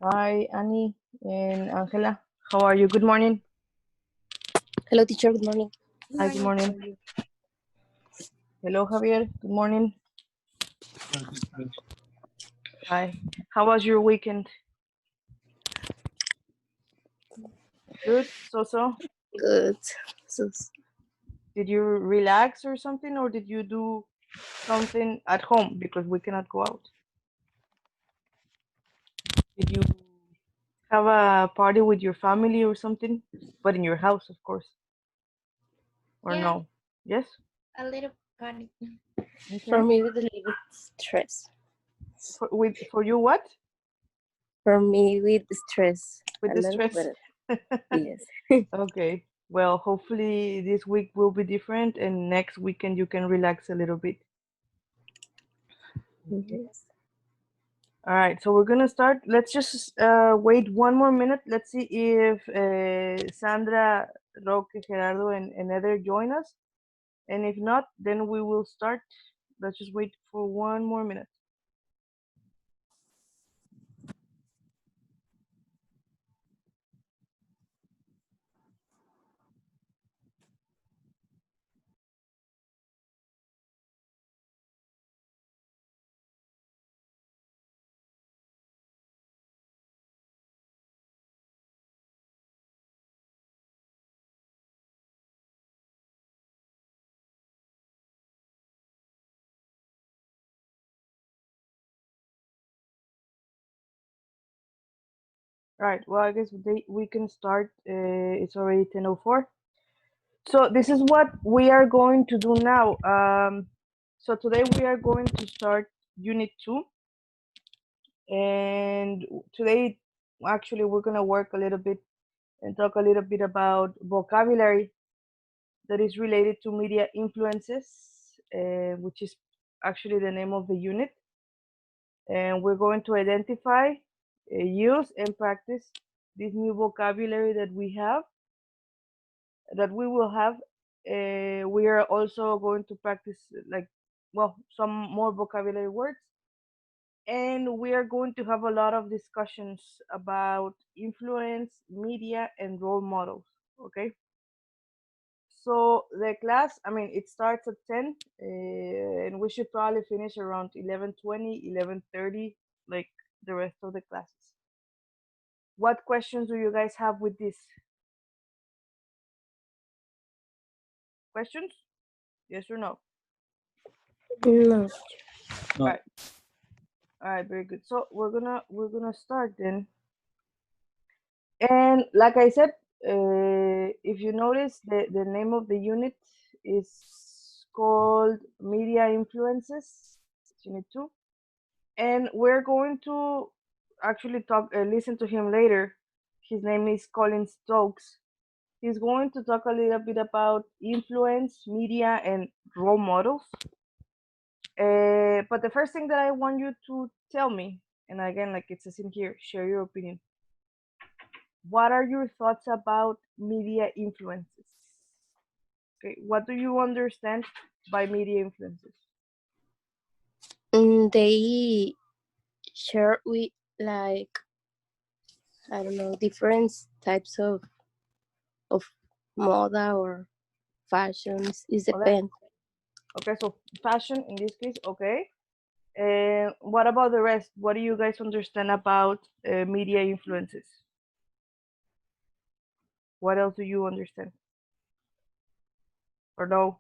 Hi, Annie and Angela. How are you? Good morning. Hello, teacher. Good morning. Hi, good morning. Hello, Javier. Good morning. Hi. How was your weekend? Good. So. Good. So, Did you relax or something, or did you do something at home because we cannot go out? Did you have a party with your family or something, but in your house, of course, or Yeah, no? Yes. a little panic. for Okay. me, with a little bit stress. For you, what? For me, with stress. With A the little stress. bit. Yes. Okay. Well, hopefully this week will be different, and next weekend you can relax a little bit. Okay. Yes. All right. So we're gonna start. Let's just wait one more minute. Let's see if Sandra, Roque, Gerardo, and Heather join us. And if not, then we will start. Let's just wait for one more minute. All right. Well, I guess we can start. It's already 10:04. So this is what we are going to do now. So today we are going to start Unit 2. And today, actually, we're going to work a little bit and talk a little bit about vocabulary that is related to media influences, which is actually the name of the unit. And we're going to identify, use, and practice this new vocabulary that we will have. We are also going to practice, like, well, some more vocabulary words, and we are going to have a lot of discussions about influence, media, and role models. Okay. So the class, I mean, it starts at 10, and we should probably finish around 11:20, 11:30, like the rest of the classes. What questions do you guys have with this? Questions? Yes or no? No. All right. All right, very good. So we're gonna start then. And like I said, if you notice, the name of the unit is called Media Influences. It's Unit 2. And we're going to actually listen to him later. His name is Colin Stokes. He's going to talk a little bit about influence, media, and role models. But the first thing that I want you to tell me, and again, like it says in here, share your opinion. What are your thoughts about media influences? Okay, what do you understand by media influences? They share with, like, I don't know, different types of moda or fashions. It Okay, depends. okay, so fashion in this case, okay. And what about the rest? What do you guys understand about media influences? What else do you understand? Or no?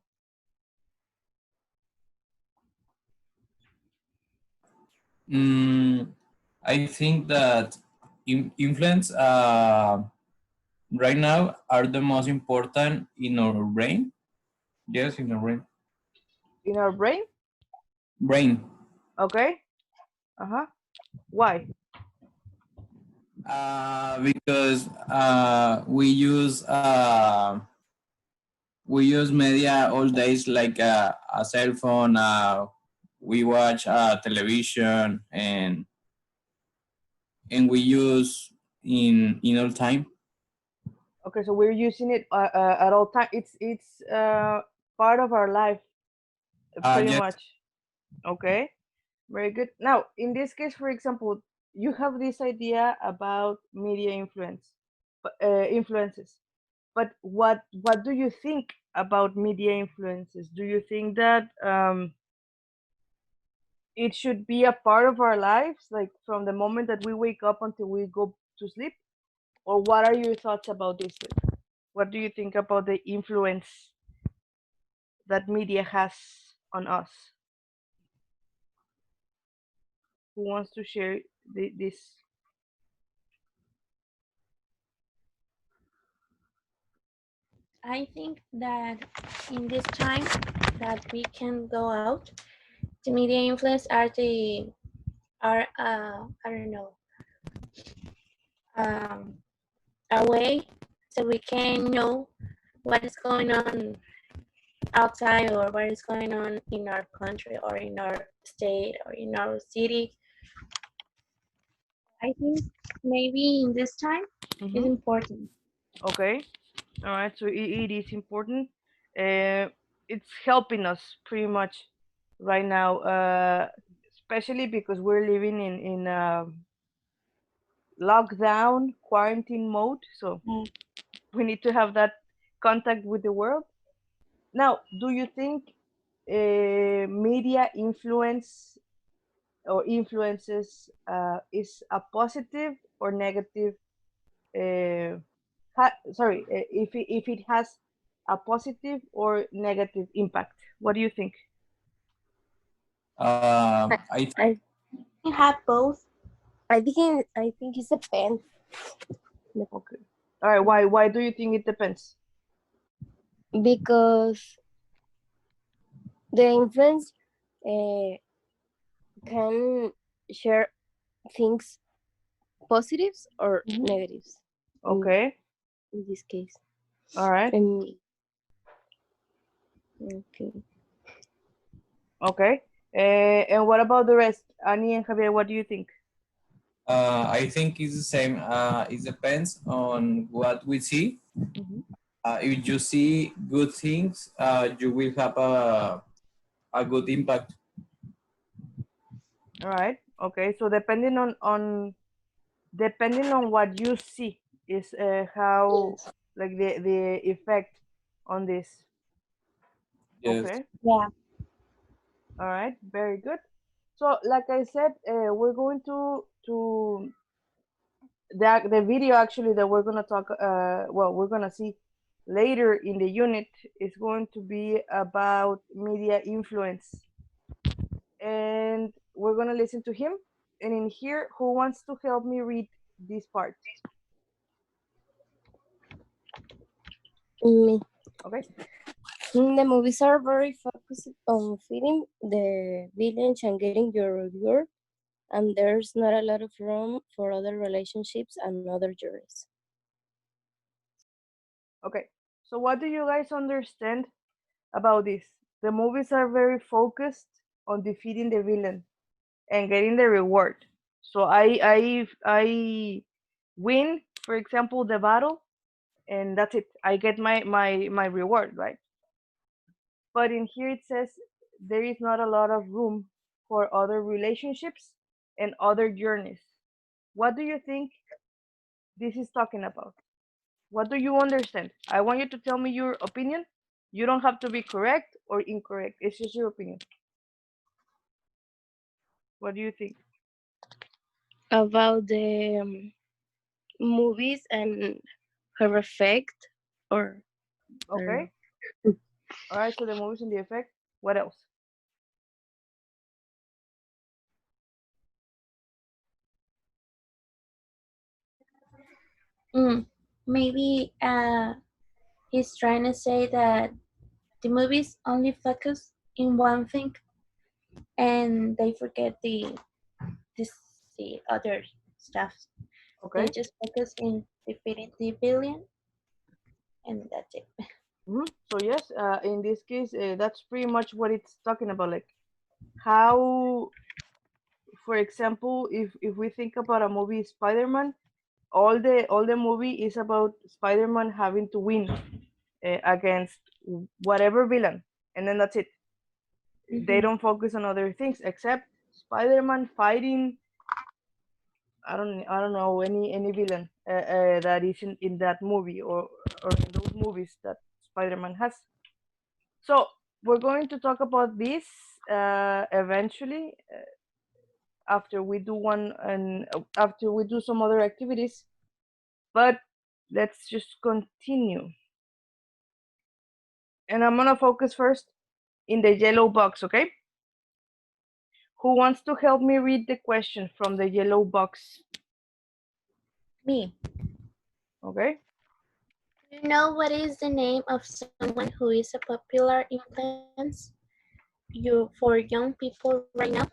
I think that influence right now are the most important in our brain. Yes, in our brain. In our brain? Brain. Okay. Uh-huh. Why? Because we use media all days like a cell phone. We watch television and we use in all time. Okay, so we're using it at all time. It's part of our life, pretty Yes. much. Okay. Very good. Now, in this case, for example, you have this idea about media influences. But what do you think about media influences? Do you think that it should be a part of our lives, like from the moment that we wake up until we go to sleep? Or what are your thoughts about this? Like, what do you think about the influence that media has on us? Who wants to share this? I think that in this time that we can go out, the media influence are I don't know, um, a way so we can know what is going on outside or what is going on in our country or in our state or in our city. I think maybe in this time is Mm-hmm. important. Okay. All right. So it is important. It's helping us pretty much right now, especially because we're living in lockdown quarantine mode. So Mm. we need to have that contact with the world. Now, do you think media influences is a positive or negative? Sorry, if it has a positive or negative impact. What do you think? I, I I, We have both. I think it's a pen Okay. All right. Why do you think it depends? because the influence uh, can share things positives or Hmm. negatives Okay. in this case. All right. Okay. Okay. And what about the rest? Annie and Javier, what do you think? I think it's the same. It depends on what we see. Hmm. If you see good things, you will have a good impact. All right. Okay. So depending on what you see is how like the effect on this. Yes. Okay. Yeah. All right. Very good. So like I said, we're going to the video actually that we're gonna talk well we're gonna see later in the unit is going to be about media influence, and we're gonna listen to him. And in here, who wants to help me read this part? Me. Okay. The movies are very focused on feeding the village and getting your reward, and there's not a lot of room for other relationships and other journeys. Okay, so what do you guys understand about this? The movies are very focused on defeating the villain and getting the reward. So I win, for example, the battle, and that's it. I get my reward, right? But in here it says there is not a lot of room for other relationships and other journeys. What do you think this is talking about? What do you understand? I want you to tell me your opinion. You don't have to be correct or incorrect. It's just your opinion. What do you think? About the movies and her effect, or I don't Okay. know. All right. So the movies and the effect. What else? Mm. Maybe he's trying to say that the movies only focus in one thing and they forget this the other stuff. They Okay. just focus in defeating the villain and that's it. So yes, in this case, that's pretty much what it's talking about. Like how, for example, if we think about a movie Spider-Man, all the movie is about Spider-Man having to win against whatever villain, and then that's it. They Mhm. don't focus on other things except Spider-Man fighting, I don't know any villain that is in that movie or in those movies that Spider-Man has. So we're going to talk about this eventually after we do one and after we do some other activities. But let's just continue. And I'm gonna focus first in the yellow box, okay? Who wants to help me read the question from the yellow box? Me. Okay. Do you know what is the name of someone who is a popular influence for young people right now?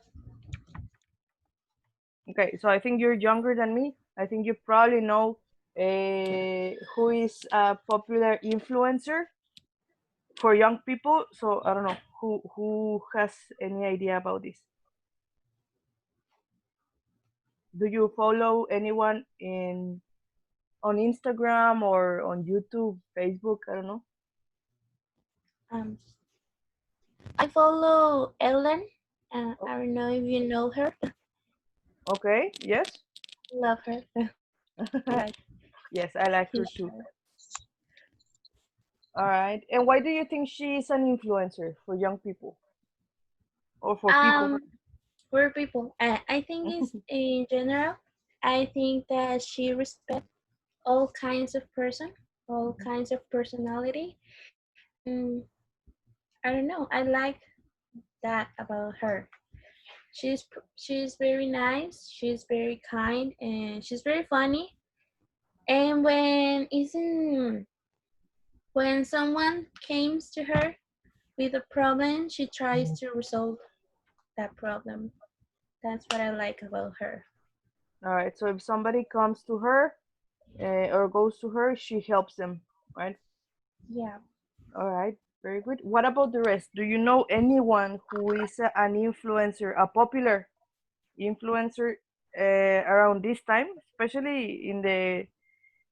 Okay, so I think you're younger than me. I think you probably know who is a popular influencer for young people. So I don't know who has any idea about this. Do you follow anyone in on Instagram or on YouTube, Facebook? I don't know. Um, I follow Ellen. Oh, I don't know if you know her. okay. Yes. Love her. Like Yes, I like her fish too. her. All right. And why do you think she is an influencer for young people or for people? For people, I think it's in general. I think that she respects all kinds of person, all kinds of personality. Mm, I don't know. I like that about her. She's very nice. She's very kind, and she's very funny. And when someone comes to her with a problem, she tries to resolve that problem. That's what I like about her. All right. So if somebody comes to her or goes to her, she helps them, right? Yeah. All right. Very good. What about the rest? Do you know anyone who is an influencer, a popular influencer around this time, especially in the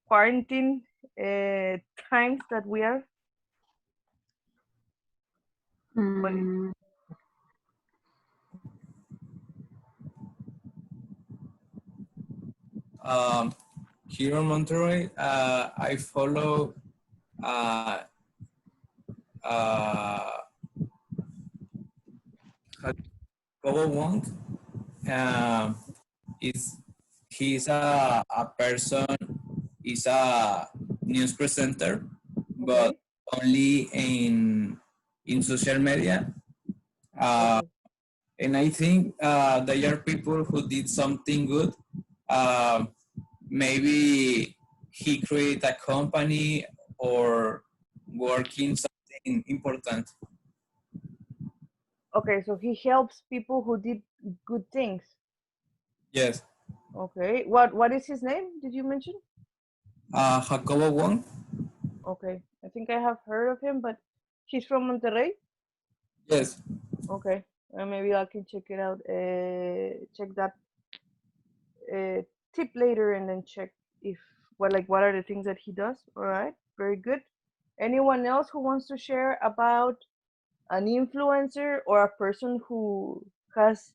quarantine times that we are? What is- Mm, Um, here in Monterrey, I follow uh, uh, Jacobo Wong. Um, is he's a person, is a news presenter, but Okay. only in social media. Uh, Okay. and I think they are people who did something good. Uh, Maybe he create a company or working something important. Okay. So he helps people who did good things. Yes. Okay. What is his name? Did you mention? Jacobo Wong. Okay. I think I have heard of him, but he's from Monterrey. Yes. Okay. Maybe I can check it out. Check that uh, tip later and then check if what are the things that he does. All right. Very good. Anyone else who wants to share about an influencer or a person who has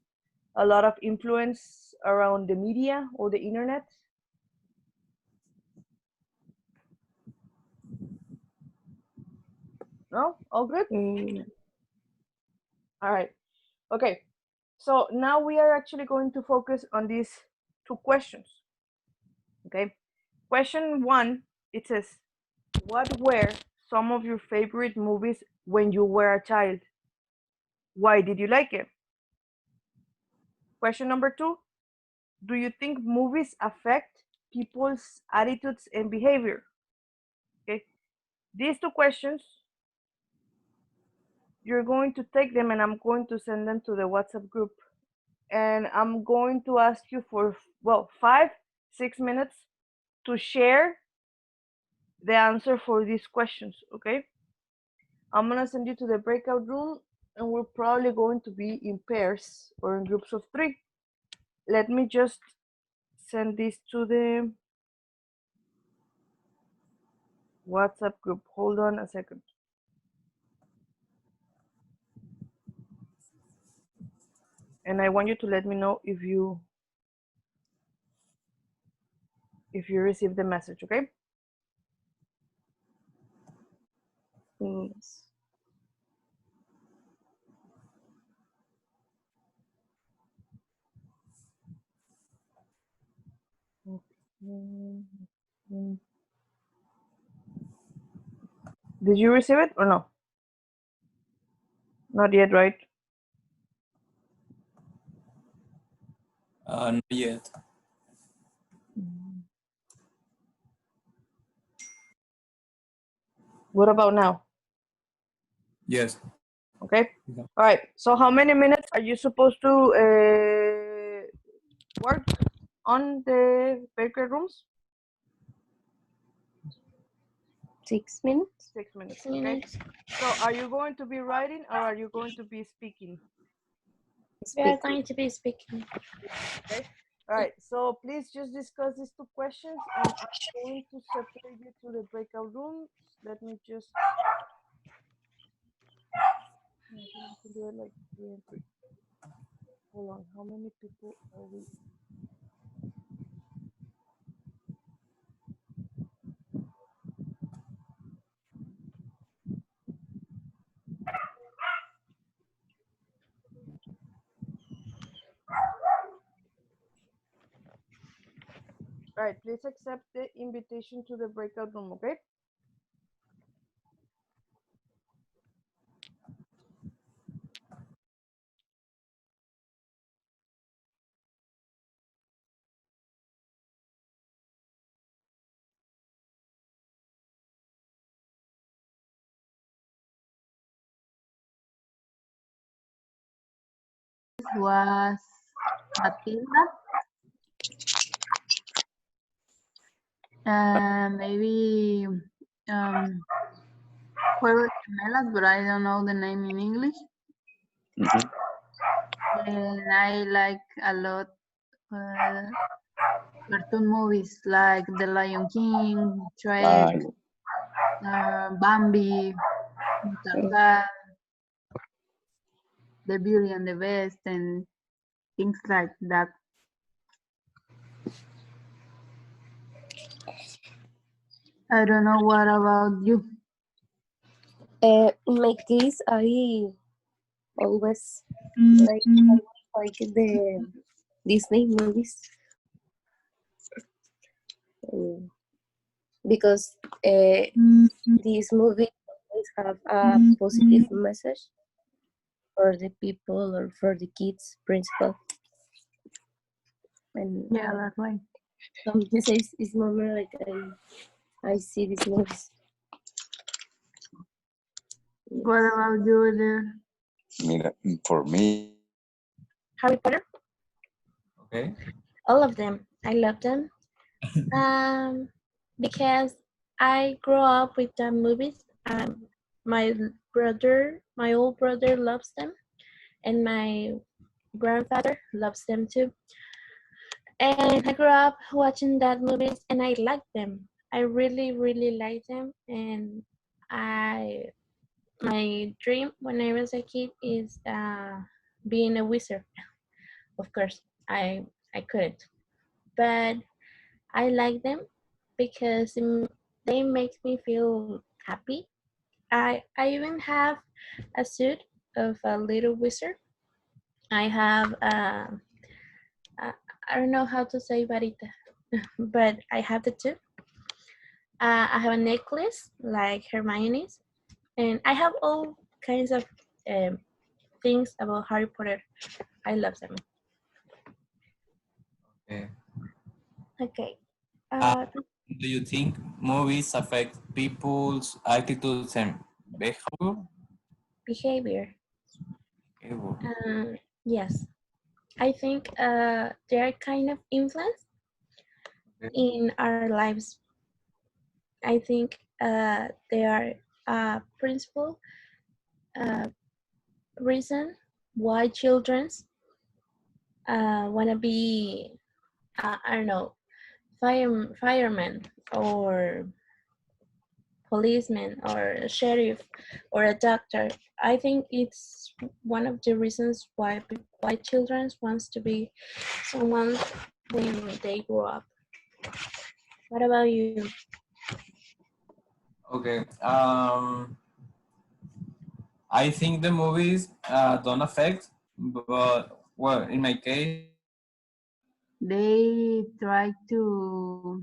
a lot of influence around the media or the internet? No? All good? Mm, All right. Okay. So now we are actually going to focus on these two questions. Okay. Question one, it says, what were some of your favorite movies when you were a child? Why did you like it? Question number two, do you think movies affect people's attitudes and behavior? Okay. These two questions, you're going to take them and I'm going to send them to the WhatsApp group. And I'm going to ask you for, well, 5, 6 minutes to share the answer for these questions, okay? I'm gonna send you to the breakout room and we're probably going to be in pairs or in groups of 3. Let me just send this to the WhatsApp group. Hold on a second. and I want you to let me know if you receive the message, okay? Yes. Did you receive it or no? Not yet, right? Not yet. What about now? Yes. Okay. Yeah. All right. So how many minutes are you supposed to work on the bakery rooms? 6 minutes. 6 minutes. 6 Okay. minutes. So are you going to be writing or are you going to be speaking? We are Speak. going to be speaking. Okay. All right. So please just discuss these two questions, and I'm going to separate you to the breakout rooms. Let me just. I think we can do it like 3 and 3. Hold on. How many people are we? All right. Please accept the invitation to the breakout room. Okay. Was Matilda. Maybe Juego de Gemelas, but I don't know the name in English. And I like a lot cartoon movies like The Lion King, Shrek, Bambi, Tarzan, The Beauty and the Beast, and things like that. I don't know what about you. In my case, I always like the Disney movies because these movies always have a positive message for the people or for the kids principal. And Yeah, that's right. sometimes it's moment like I see these movies. What about you there? Mira, for me, Harry Potter. Okay. All of them. I love them. Because I grew up with the movies. My old brother loves them, and my grandfather loves them too. And I grew up watching that movies, and I like them. I really, really like them. And my dream when I was a kid is being a wizard. Of course, I couldn't, but I like them because they make me feel happy. I even have a suit of a little wizard. I have I don't know how to say varita, but I have the two. I have a necklace like Hermione's, and I have all kinds of um, things about Harry Potter. I love them. Okay. Okay. Do you think movies affect people's attitudes and behavior? Behavior. Behavior. Yes. I think they are kind of influence in our lives. I think they are a principal reason why childrens want to be, I don't know, firemen or policeman or a sheriff or a doctor. I think it's one of the reasons why children wants to be someone when they grow up. What about you? Okay. I think the movies don't affect, but well, in my case, They try to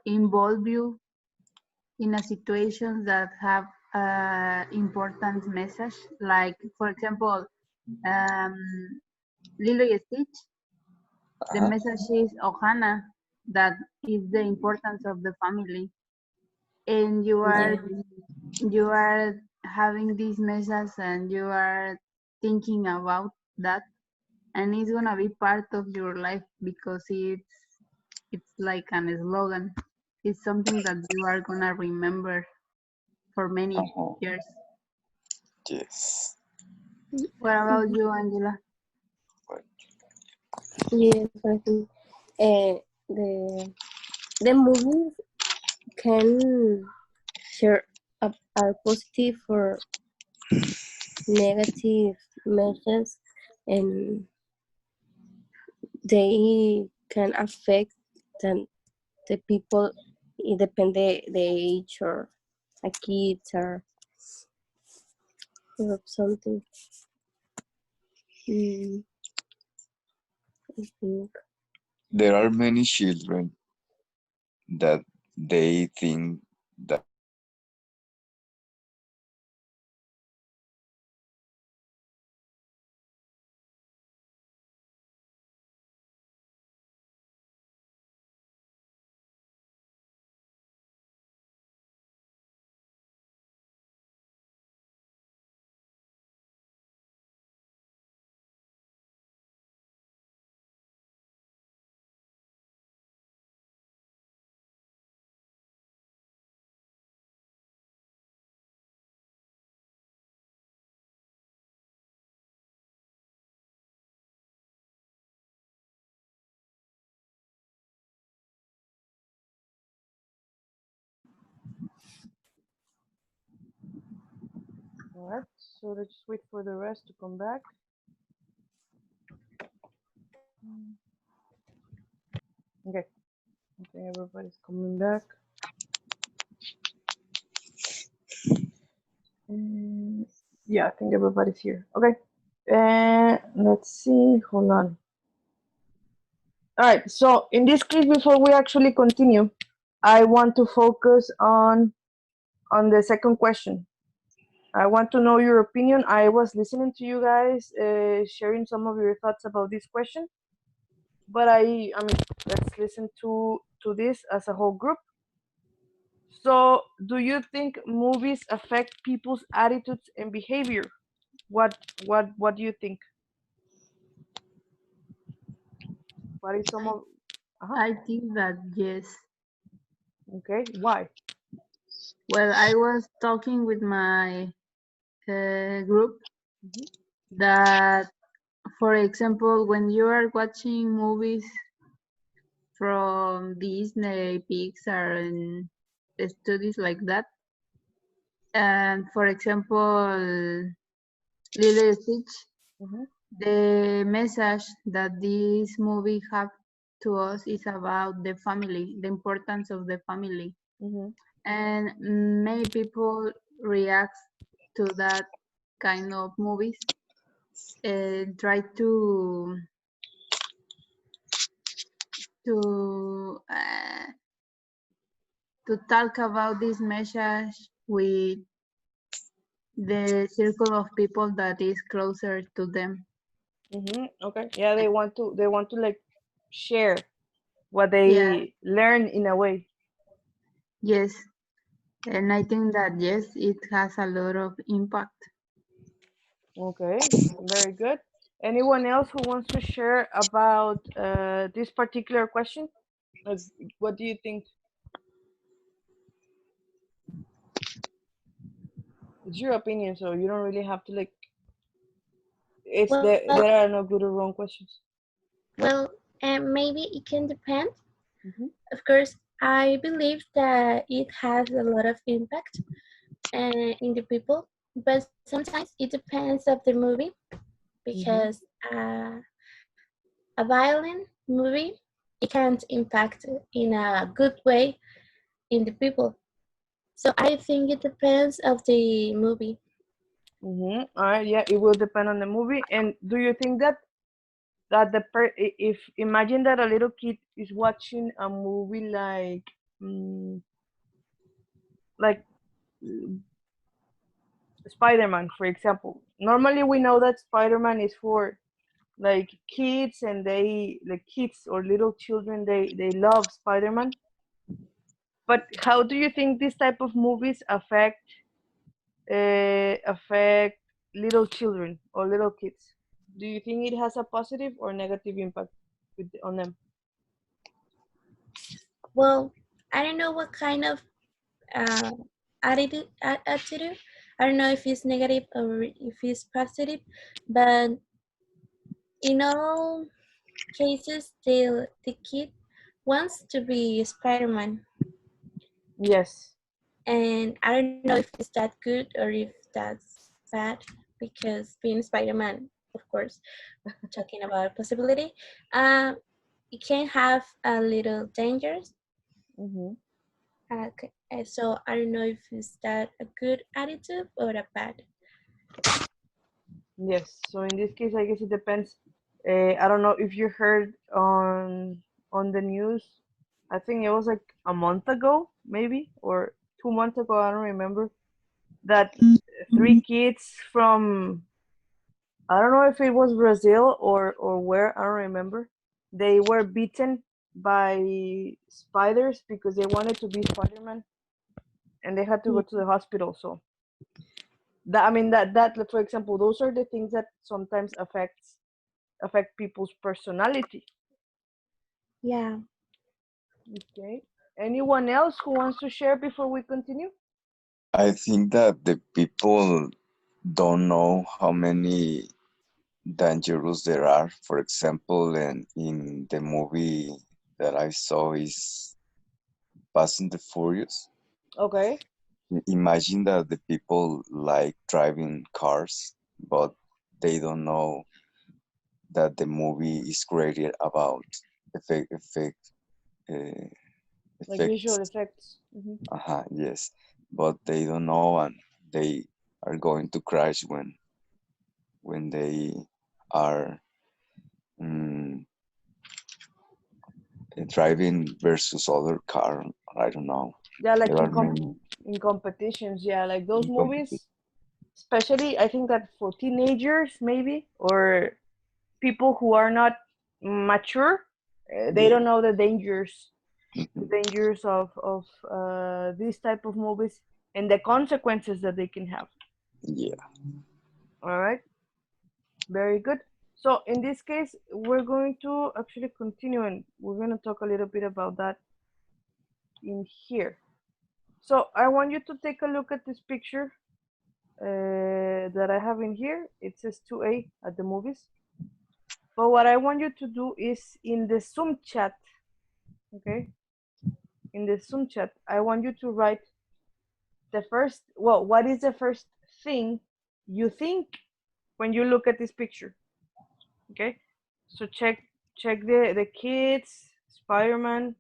involve you in a situation that have important message. Like, for example, um, Lilo y Stitch, the message is Ohana, that is the importance of the family. And Yeah. you are having this message and you are thinking about that, and it's gonna be part of your life because it's like an slogan. It's something that you are gonna remember for many years. Yes. What about you, Angela? Yes, I think uh, the the movies can share a positive or negative messages, and they can affect the people. It depends the age or a kid or something. Mm, I think. There are many children that they think that All right. So let's just wait for the rest to come back. Okay. Okay, everybody's coming back. Yeah, I think everybody's here. Okay. And let's see. Hold on. All right. So in this case, before we actually continue, I want to focus on the second question. I want to know your opinion. I was listening to you guys sharing some of your thoughts about this question, but I mean, let's listen to this as a whole group. So, do you think movies affect people's attitudes and behavior? What do you think? What is some I, of? Uh-huh. I think that yes. Okay. Why? Well, I was talking with my group that, for example, when you are watching movies from Disney, Pixar, and studies like that, and for example, Lilo and Stitch, Mm-hmm. the message that this movie have to us is about the family, the importance of the family, Mm-hmm. and many people react to that kind of movies and try to uh, to talk about this message with the circle of people that is closer to them. Mm-hmm. Okay. Yeah, they want to like share what Yeah, they learn in a way. yes. And I think that yes, it has a lot of impact. Okay. Very good. Anyone else who wants to share about this particular question? Like, what do you think? It's your opinion, so you don't really have to like. It's Well, there are no good or wrong questions. well, maybe it can depend. Mm-hmm. Of course, I believe that it has a lot of impact in the people, but sometimes it depends of the movie Mm-hmm. because a violent movie it can't impact in a good way in the people. So I think it depends of the movie. Mm-hmm. All right. Yeah, it will depend on the movie. And do you think that if imagine that a little kid is watching a movie mm, like Spider-Man, for example. Normally, we know that Spider-Man is for like kids, and they like kids or little children. They love Spider-Man. But how do you think this type of movies affect little children or little kids? Do you think it has a positive or negative impact on them? Well, I don't know what kind of uh, attitude. I don't know if it's negative or if it's positive, but in all cases, the kid wants to be Spider-Man, Yes. and I don't know if it's that good or if that's bad because being Spider-Man, of course, talking about possibility, it can have a little dangers. Mm-hmm. So I don't know if it's that a good attitude or a bad. Yes. So in this case, I guess it depends. I don't know if you heard on the news. I think it was like a month ago, maybe, or 2 months ago. I don't remember that three kids from, I don't know if it was Brazil or where, I don't remember. They were beaten by spiders because they wanted to be Spider-Man, and they had to go to the hospital. So that, I mean, that for example, those are the things that sometimes affect people's personality. Yeah. Okay. Anyone else who wants to share before we continue? I think that the people don't know how many dangerous there are. For example, in the movie that I saw is Fast and the Furious. Okay. Imagine that the people like driving cars, but they don't know that the movie is created about effect, uh, Like visual effects. effects. Yes, but they don't know, and they are going to crash when they are mm, driving versus other car. I don't know. Yeah, like There are many in competitions. Yeah, like those competitions. movies, especially I think that for teenagers maybe, or people who are not mature, they Yeah, don't know the mhm, dangers of these type of movies and the consequences that they can have. yeah. All right, very good. So in this case, we're going to actually continue, and we're going to talk a little bit about that in here. So I want you to take a look at this picture that I have in here. It says 2A at the movies. But what I want you to do is in the Zoom chat, okay? In the Zoom chat, I want you to write what is the first thing you think when you look at this picture, okay? So check the kids, Spider-Man,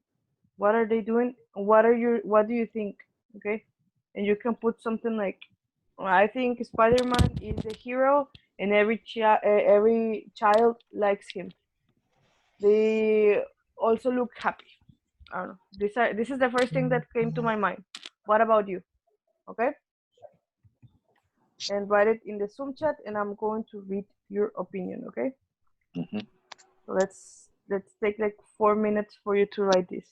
what are they doing? What do you think? Okay? And you can put something like, well, I think Spider-Man is the hero and every child likes him. They also look happy. I don't know. This is the first thing that came to my mind. What about you? Okay? And write it in the Zoom chat, and I'm going to read your opinion, okay? Mhm. So let's take like 4 minutes for you to write this.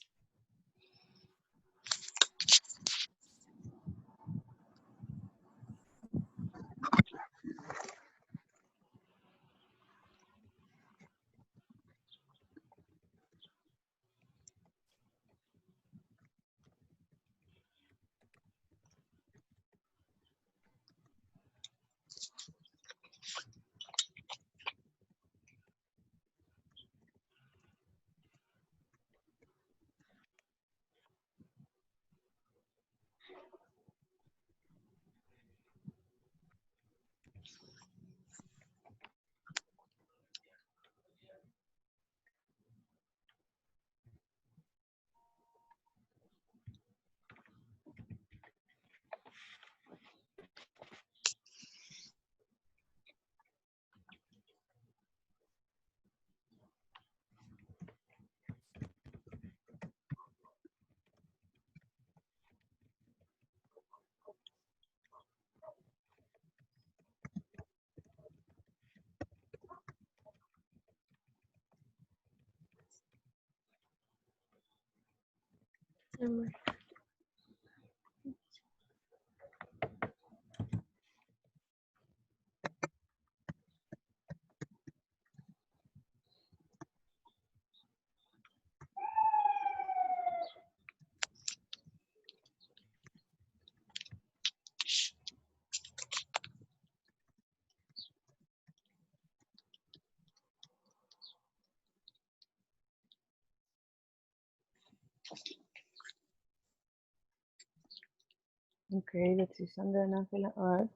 Okay, let's see, Sandra and Angela. All right.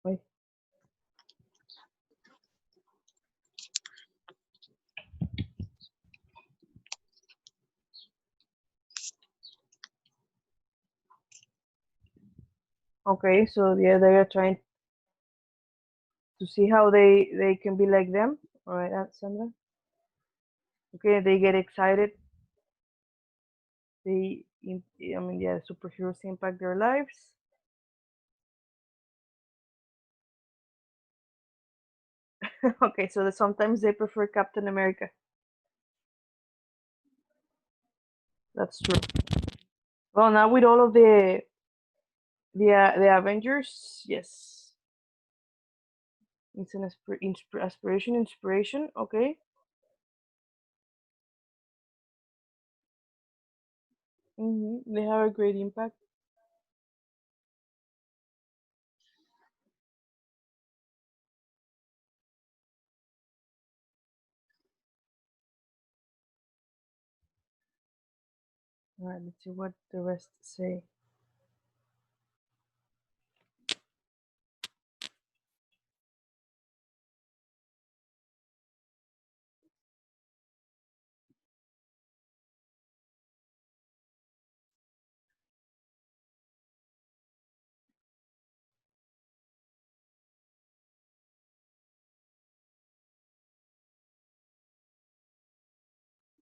Wait. Okay, so yeah, they are trying to see how they can be like them. All right, Sandra. Okay, they get excited. I mean, yeah, superheroes impact their lives. Okay, so that sometimes they prefer Captain America. That's true. Well, now with all of the Avengers, yes, it's an inspiration. Okay. They have a great impact. All right, let's see what the rest say.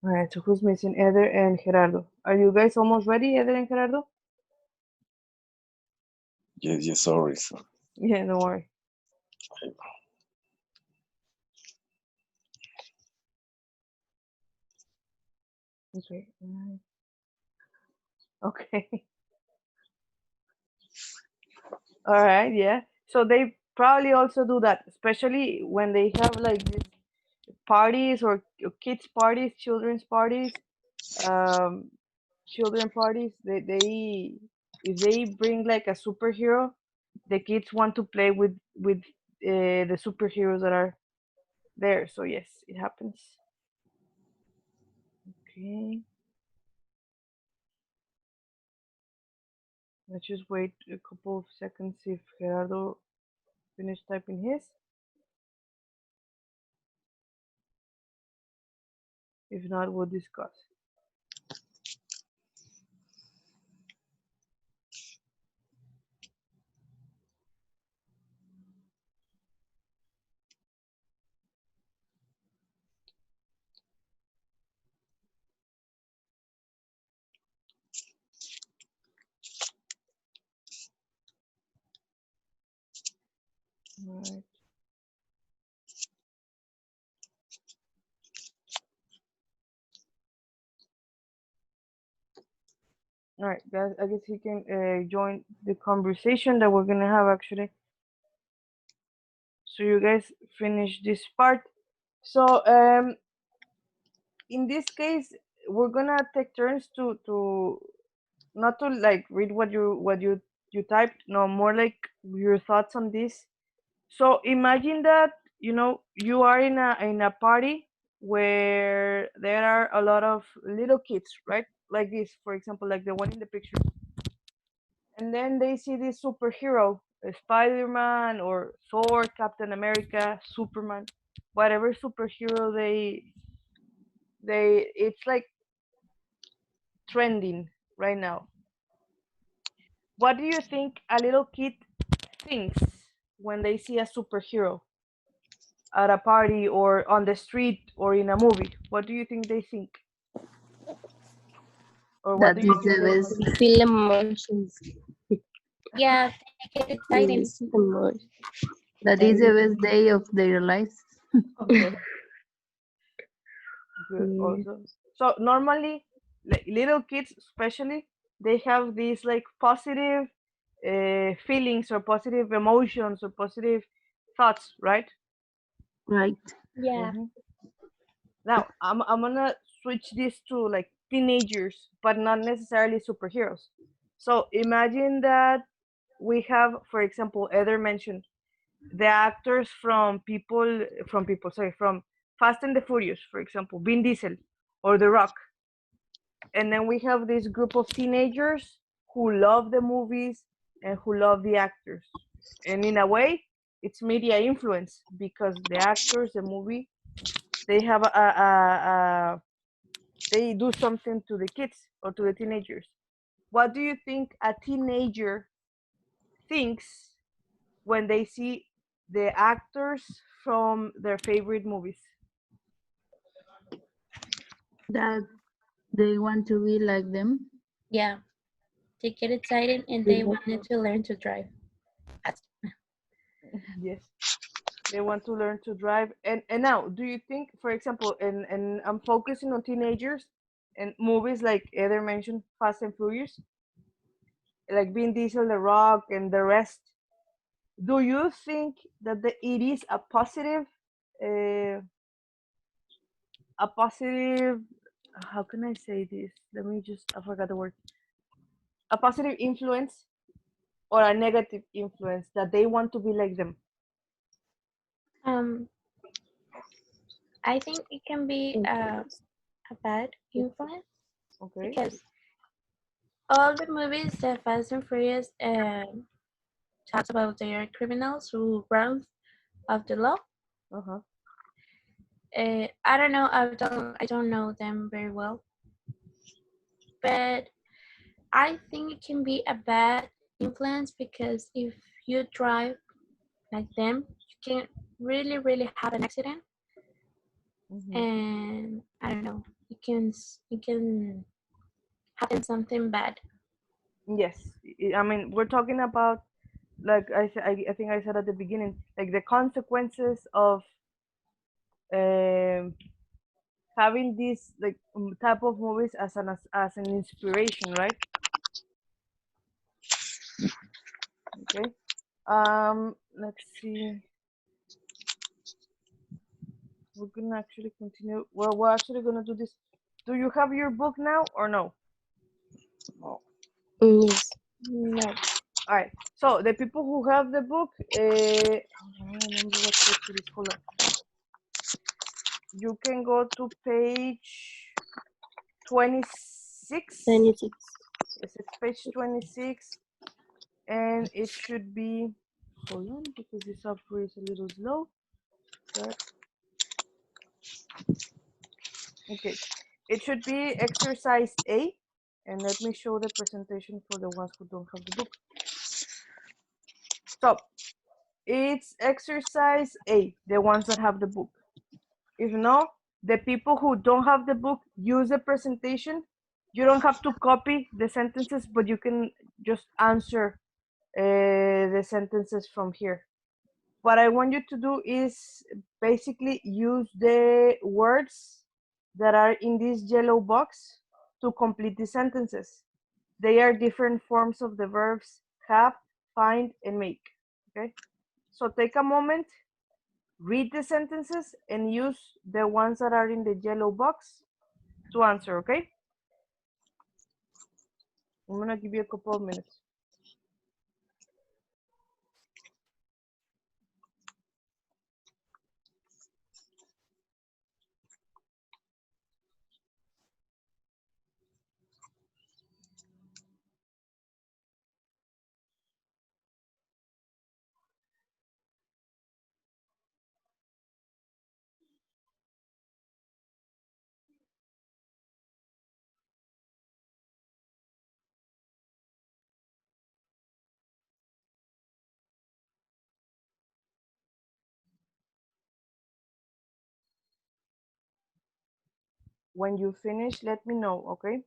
All right, so who's missing? Eder and Gerardo. Are you guys almost ready, Eder and Gerardo? Yes, sorry. Yeah, don't worry. Okay. Okay. All right, yeah. So they probably also do that, especially when they have like these parties or kids parties, children's parties, um, children parties. They if they bring like a superhero, the kids want to play with the superheroes that are there. So yes, it happens. Okay. Let's just wait a couple of seconds if Gerardo finished typing his. If not, we'll discuss. All right. All right, guys. I guess he can join the conversation that we're gonna have actually. So you guys finish this part. So in this case, we're gonna take turns to not to like read what you typed. No, more like your thoughts on this. So imagine that you are in a party where there are a lot of little kids, right? Like this, for example, like the one in the picture. And then they see this superhero, Spider-Man or Thor, Captain America, Superman, whatever superhero they it's like trending right now. What do you think a little kid thinks when they see a superhero at a party or on the street or in a movie? What do you think they think? Or what That do is you the think best. We feel emotions. Yeah, they get excited. Feels emotions. That is the best day of their lives. Okay, good. Mm. Also, so normally like little kids especially, they have these like positive feelings or positive emotions or positive thoughts, right? Right. Yeah. Hmm. Now I'm gonna switch this to like teenagers, but not necessarily superheroes. So imagine that we have, for example, Eder mentioned the actors from Fast and the Furious, for example, Vin Diesel or The Rock. And then we have this group of teenagers who love the movies and who love the actors. And in a way, it's media influence because the actors, the movie, they have they do something to the kids or to the teenagers. What do you think a teenager thinks when they see the actors from their favorite movies? That they want to be like them. Yeah. They get excited and they wanted to learn to drive fast. Yes, they want to learn to drive. And now, do you think, for example, and I'm focusing on teenagers and movies like Eder mentioned, Fast and Furious, like Vin Diesel, The Rock, and the rest. Do you think that it is uh, a positive, how can I say this? Let me just, I forgot the word. A positive influence or a negative influence that they want to be like them? Um, I think it can be a bad influence Okay. because all the movies that Fast and Furious talks about their criminals who run of the law. Uh huh. I don't know. I don't know them very well, but I think it can be a bad influence because if you drive like them, you can really have an accident, Hmm. and I don't know. You can happen something bad. Yes, I mean we're talking about, like I think I said at the beginning, like the consequences of um, having these like type of movies as an inspiration, right? Okay. Let's see. We're gonna actually continue. Well, we're actually gonna do this. Do you have your book now or no? No. Yes. No. All right. So the people who have the book, I don't remember what page it is. Hold on. You can go to page 26. 26. Yes, it's page 26, and it should be. Hold on, because this software is a little slow. But okay, it should be exercise A, and let me show the presentation for the ones who don't have the book. So it's exercise A, the ones that have the book. If not, the people who don't have the book use the presentation. You don't have to copy the sentences, but you can just answer the sentences from here. What I want you to do is basically use the words that are in this yellow box to complete the sentences. They are different forms of the verbs have, find, and make. Okay? So take a moment, read the sentences, and use the ones that are in the yellow box to answer, okay? I'm gonna give you a couple of minutes. When you finish, let me know, okay?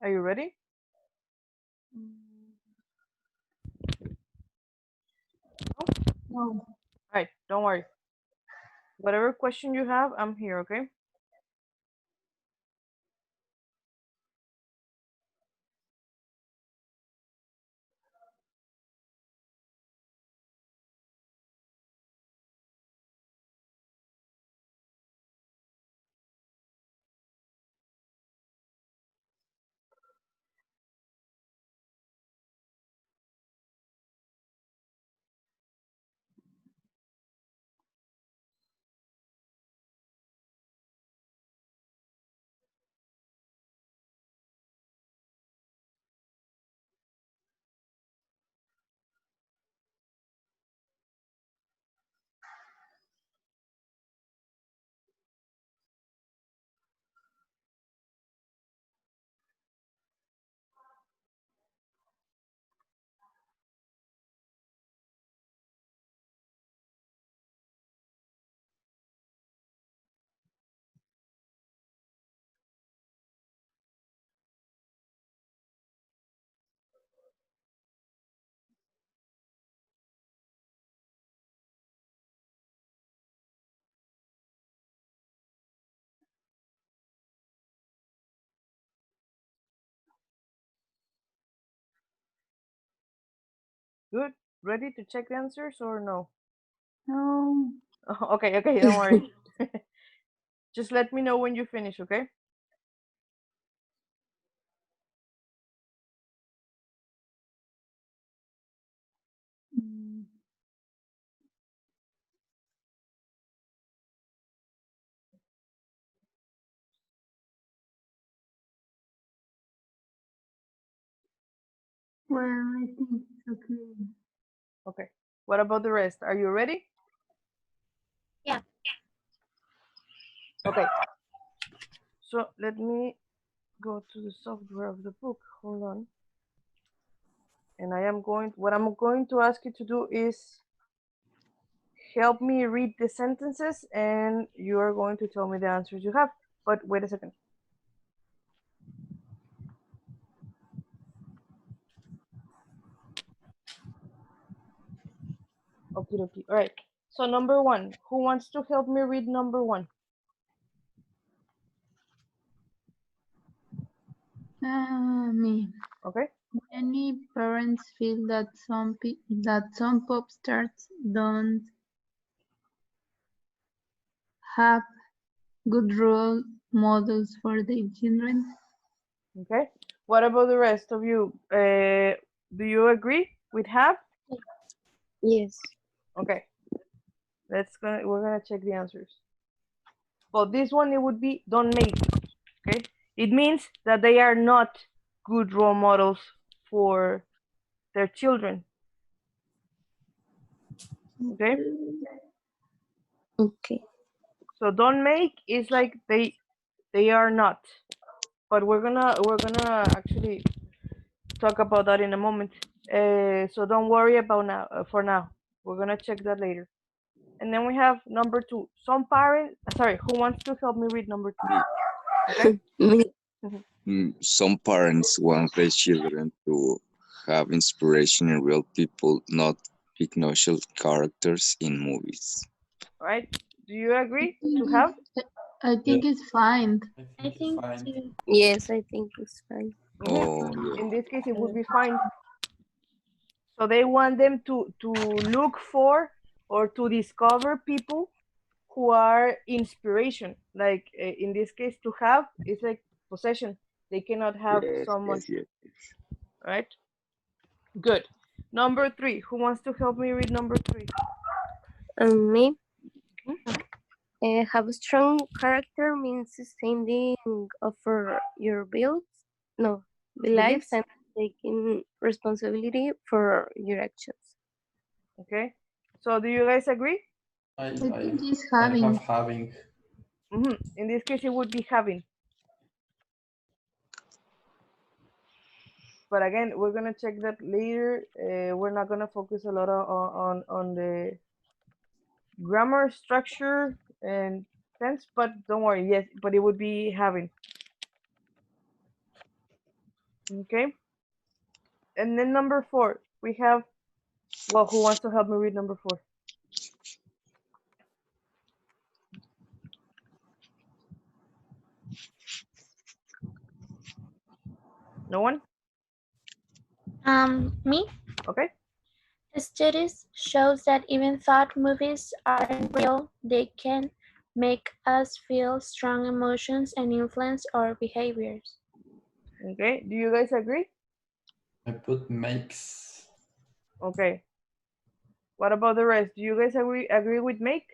Are you ready? No. All right, don't worry. Whatever question you have, I'm here, okay? Good. Ready to check the answers or no? No. Okay, okay, don't worry. Just let me know when you finish, okay? Mm, Well, I think it's okay. Okay. What about the rest? Are you ready? Yeah. Okay. So let me go to the software of the book. Hold on. And what I'm going to ask you to do is help me read the sentences and you are going to tell me the answers you have. But wait a second. Okay, okay. All right. So number one, who wants to help me read number one? Me. Okay. Many parents feel that some pop stars don't have good role models for their children. Okay. What about the rest of you? Do you agree with have? Yes. Okay. We're gonna check the answers. Well, this one it would be don't make. Okay. It means that they are not good role models for their children. Okay. Okay. So don't make is like they are not. But we're gonna actually talk about that in a moment. So don't worry about now. For now, we're gonna check that later. And then we have number two. Some parent. Sorry, who wants to help me read number two? Me. Okay. Me. Some parents want their children to have inspiration in real people, not fictional characters in movies. Right. Do you agree to think have? I think it's fine. I think too. Yes, I think it's fine. Oh, In yeah. this case, it would be fine. So they want them to look for or to discover people who are inspiration. Like in this case, to have is like possession. They cannot have Yes, someone, yes, yes. right? Good. Number three. Who wants to help me read number three? And me, Hmm? have a strong character means standing up for your bills, no, beliefs Beliefs? and taking responsibility for your actions. Okay. So do you guys agree? I think it's having. In this case, it would be having. But again, we're gonna check that later. We're not gonna focus a lot on the grammar structure and tense, but don't worry. Yes, but it would be having. Okay. And then number 4, we have, well, who wants to help me read number 4? No one? Me? Okay. Studies shows that even thought movies aren't real, they can make us feel strong emotions and influence our behaviors. Okay. Do you guys agree? I put makes. Okay. What about the rest? Do you guys agree with make?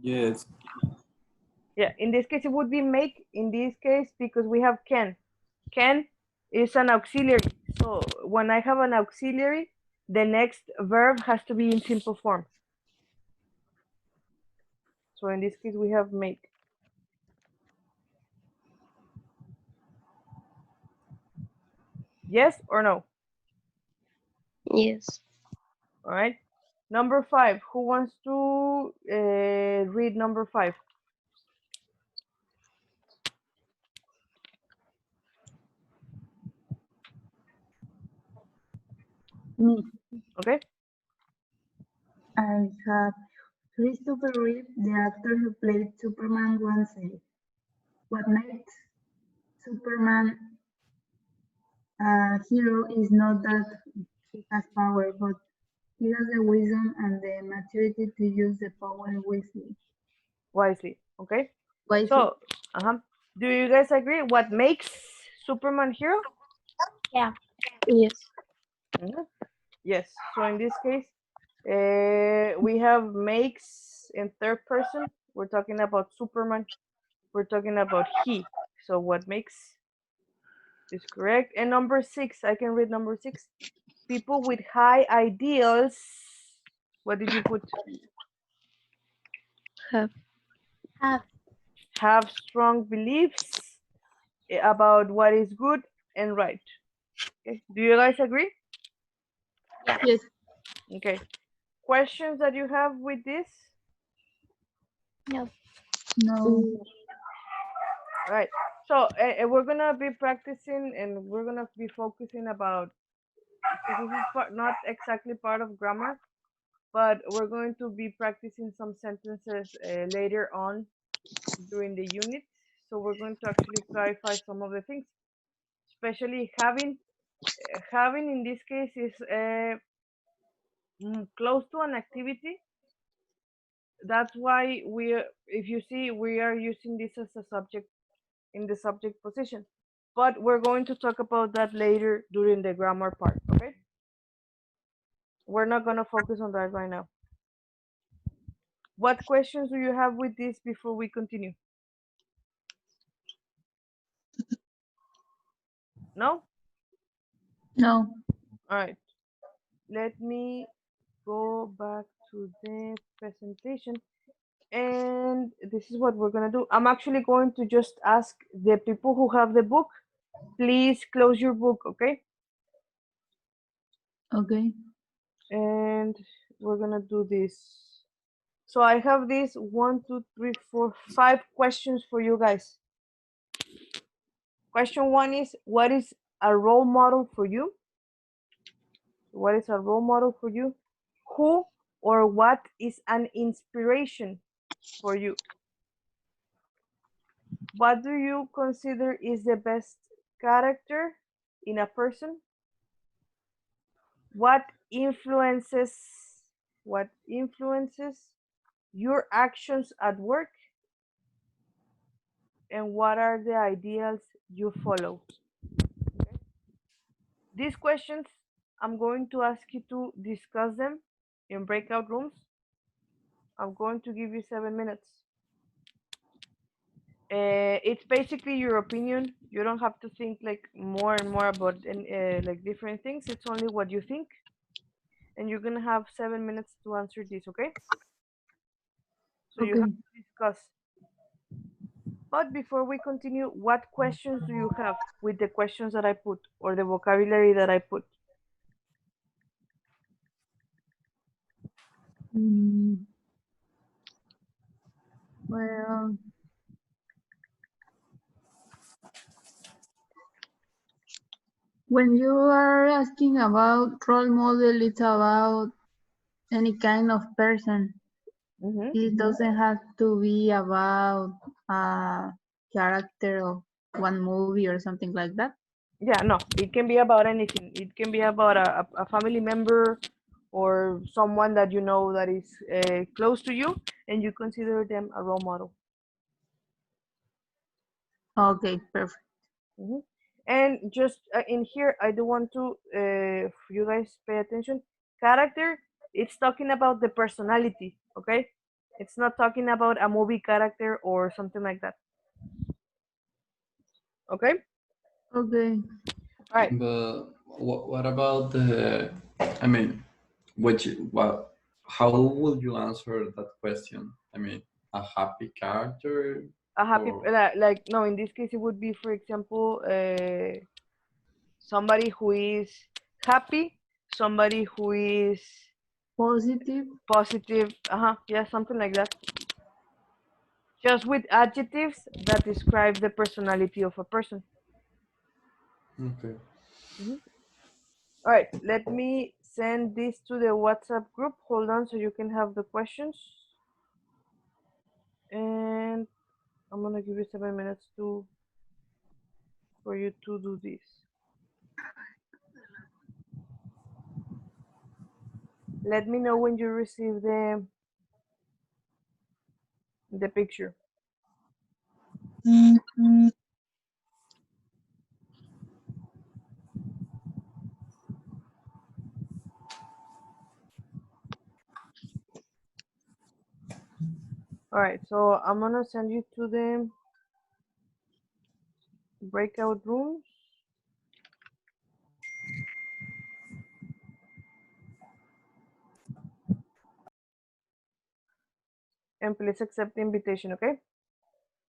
Yes. Yeah, in this case it would be make in this case because we have can. Can is an auxiliary. So when I have an auxiliary, the next verb has to be in simple form. So in this case we have make. Yes or no? Yes. All right. Number 5. Who wants to read number 5? Me. Okay. I have Christopher Reeve, the actor who played Superman, once said, "What makes Superman a hero is not that he has power, but he has the wisdom and the maturity to use the power wisely." Wisely. Okay. Wisely. So, do you guys agree? What makes Superman hero? Yeah. Yes. Mhm. Yes. So in this case, we have makes in third person. We're talking about Superman. We're talking about he. So what makes is correct. And number 6, I can read number 6. People with high ideals. What did you put? Have. Have. Have strong beliefs about what is good and right. Okay. Do you guys agree? Yes. Okay. Questions that you have with this? No. No. All right. So we're gonna be practicing and we're gonna be focusing about. This is not exactly part of grammar, but we're going to be practicing some sentences later on during the unit. So we're going to actually clarify some of the things, especially having. Having in this case is close to an activity. That's why if you see, we are using this as a subject in the subject position. But we're going to talk about that later during the grammar part, okay? We're not going to focus on that right now. What questions do you have with this before we continue? No? No. All right. Let me go back to the presentation. And this is what we're going to do. I'm actually going to just ask the people who have the book, please close your book, okay? Okay. And we're going to do this. So I have these 1, 2, 3, 4, 5 questions for you guys. Question 1 is, what is a role model for you? What is a role model for you? Who or what is an inspiration for you? What do you consider is the best character in a person? What influences your actions at work? And what are the ideals you follow? Okay. These questions, I'm going to ask you to discuss them in breakout rooms. I'm going to give you 7 minutes. It's basically your opinion. You don't have to think like more and more about like different things. It's only what you think, and you're gonna have 7 minutes to answer this. Okay? So you Okay. have to discuss. But before we continue, what questions do you have with the questions that I put or the vocabulary that I put? Mm, well, When you are asking about role model, it's about any kind of person. Mm-hmm. It doesn't have to be about a character of one movie or something like that. Yeah, no, it can be about anything. It can be about a family member or someone that you know that is close to you and you consider them a role model. Okay, perfect. Hmm. And just in here, I do want to you guys pay attention. Character, it's talking about the personality, okay? It's not talking about a movie character or something like that, okay? Okay. All right. But what about the? I mean, what? How would you answer that question? I mean, a happy character A happy, or like, no, in this case, it would be, for example, somebody who is happy, somebody who is Positive. positive, yeah, something like that. Just with adjectives that describe the personality of a person. okay? Mhm. All right, let me send this to the WhatsApp group. Hold on so you can have the questions. And I'm gonna give you 7 minutes to for you to do this. Let me know when you receive the picture. All right, so I'm gonna send you to the breakout rooms. And please accept the invitation, okay?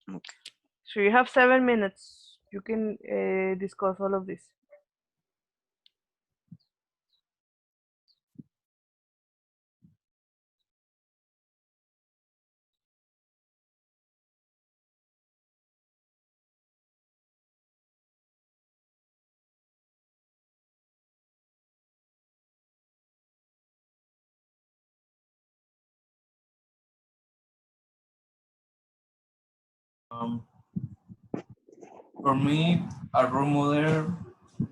Okay. So you have 7 minutes. You can discuss all of this. Um, for me, a role model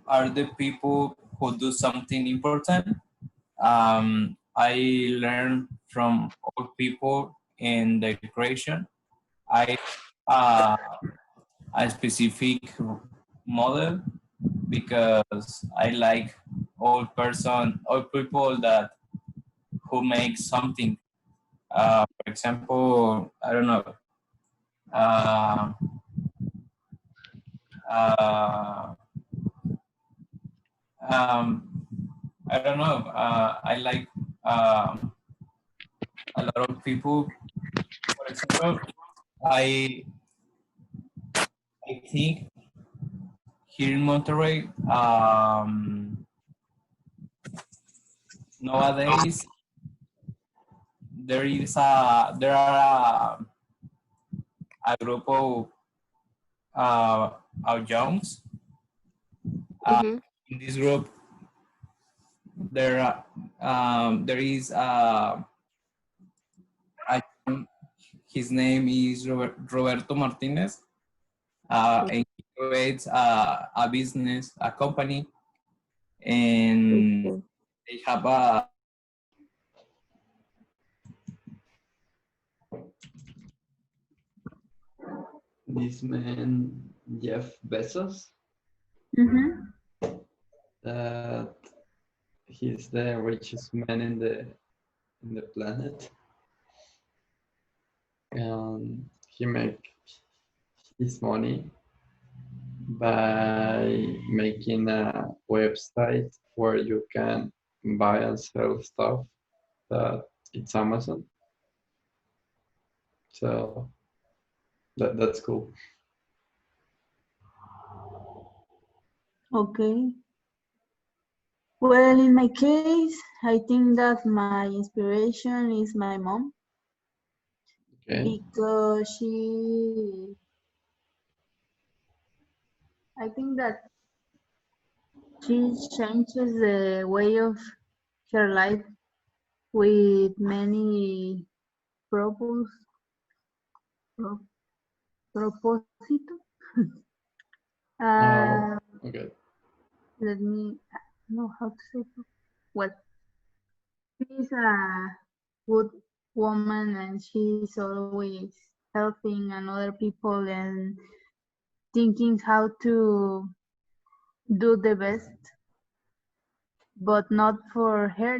are the people who do something important. I learn from all people in the creation. I uh, a specific model because I like all people that who make something. For example, I don't know. Uh, uh, um, I don't know. I like a lot of people. For example, I I think here in Monterrey, nowadays there are a group of youngs. Mm-hmm. In this group, there is a, his name is Roberto Martinez, and he creates a business, a company, and Okay. they have a This man Jeff Bezos, Mm-hmm. that he's the richest man in the planet, and he make his money by making a website where you can buy and sell stuff that it's Amazon. So that's cool. Okay. Well, in my case, I think that my inspiration is my mom Okay. because I think that She changes the way of her life with many propos, pro, proposito. Oh, uh, okay. Let me know how to say. Well, she's a good woman and she's always helping another people and thinking how to do the best, but not for her.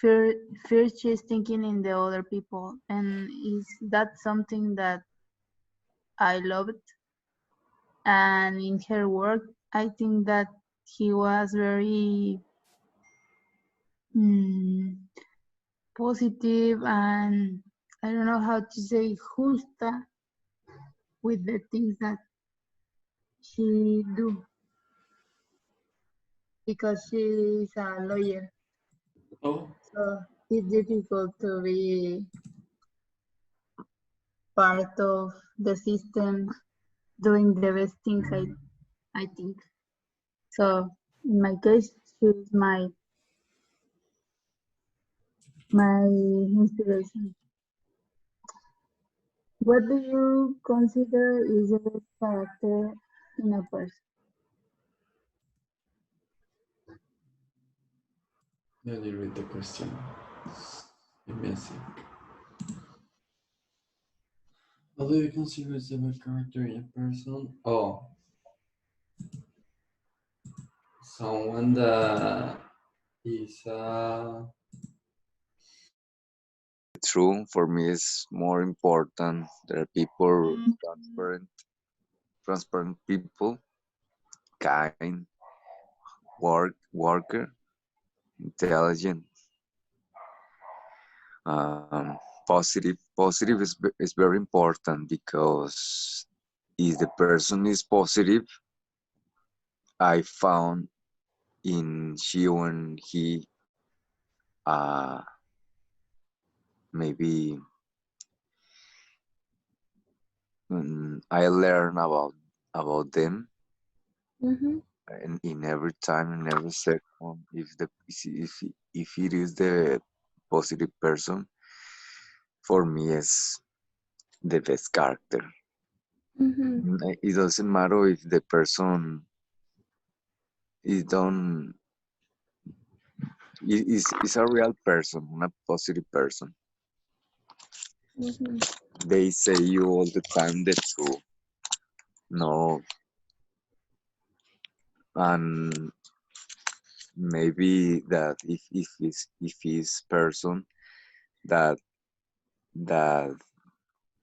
Fear, fear she's thinking in the other people, and is that something that I loved. And in her work, I think that he was very mm, positive and I don't know how to say justa with the things that she do because she is a lawyer. Oh, So it's difficult to be part of the system doing the best things I think. So in my case, she's my inspiration. What do you consider is the best character in a person? let me read the question. Give me a sec. What do you consider as the best character in a person? Oh, someone that is True, for me is more important. There are people transparent people, kind, worker, intelligent, positive is very important because if the person is positive, I found in she and he uh maybe I learn about them Mm-hmm. in every time in every second if it is the positive person for me is the best character. Mm-hmm. It doesn't matter if the person is done is a real person, a positive person. Mm-hmm. They say you all the time the truth. No, and maybe that if he's person that that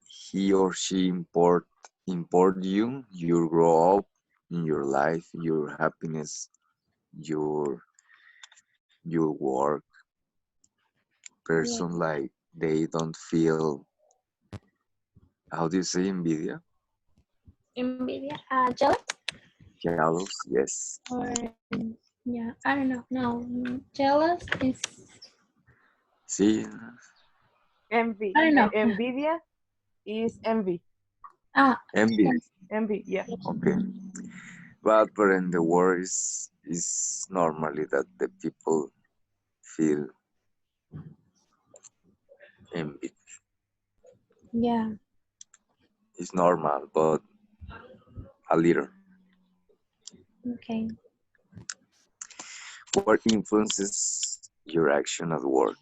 he or she import you, you grow up in your life, your happiness, your your work. Yeah. Person like they don't feel, how do you say, envidia, Nvidia. Jealous? jealous. Yes, Or yeah, I don't know. No, jealous is see, Envy. I don't know. Nvidia is envy. Ah, envy. yes. Envy, yeah. Okay, but in the world is normally that the people feel envy. Yeah. It's normal, but a little. Okay. What influences your action at work?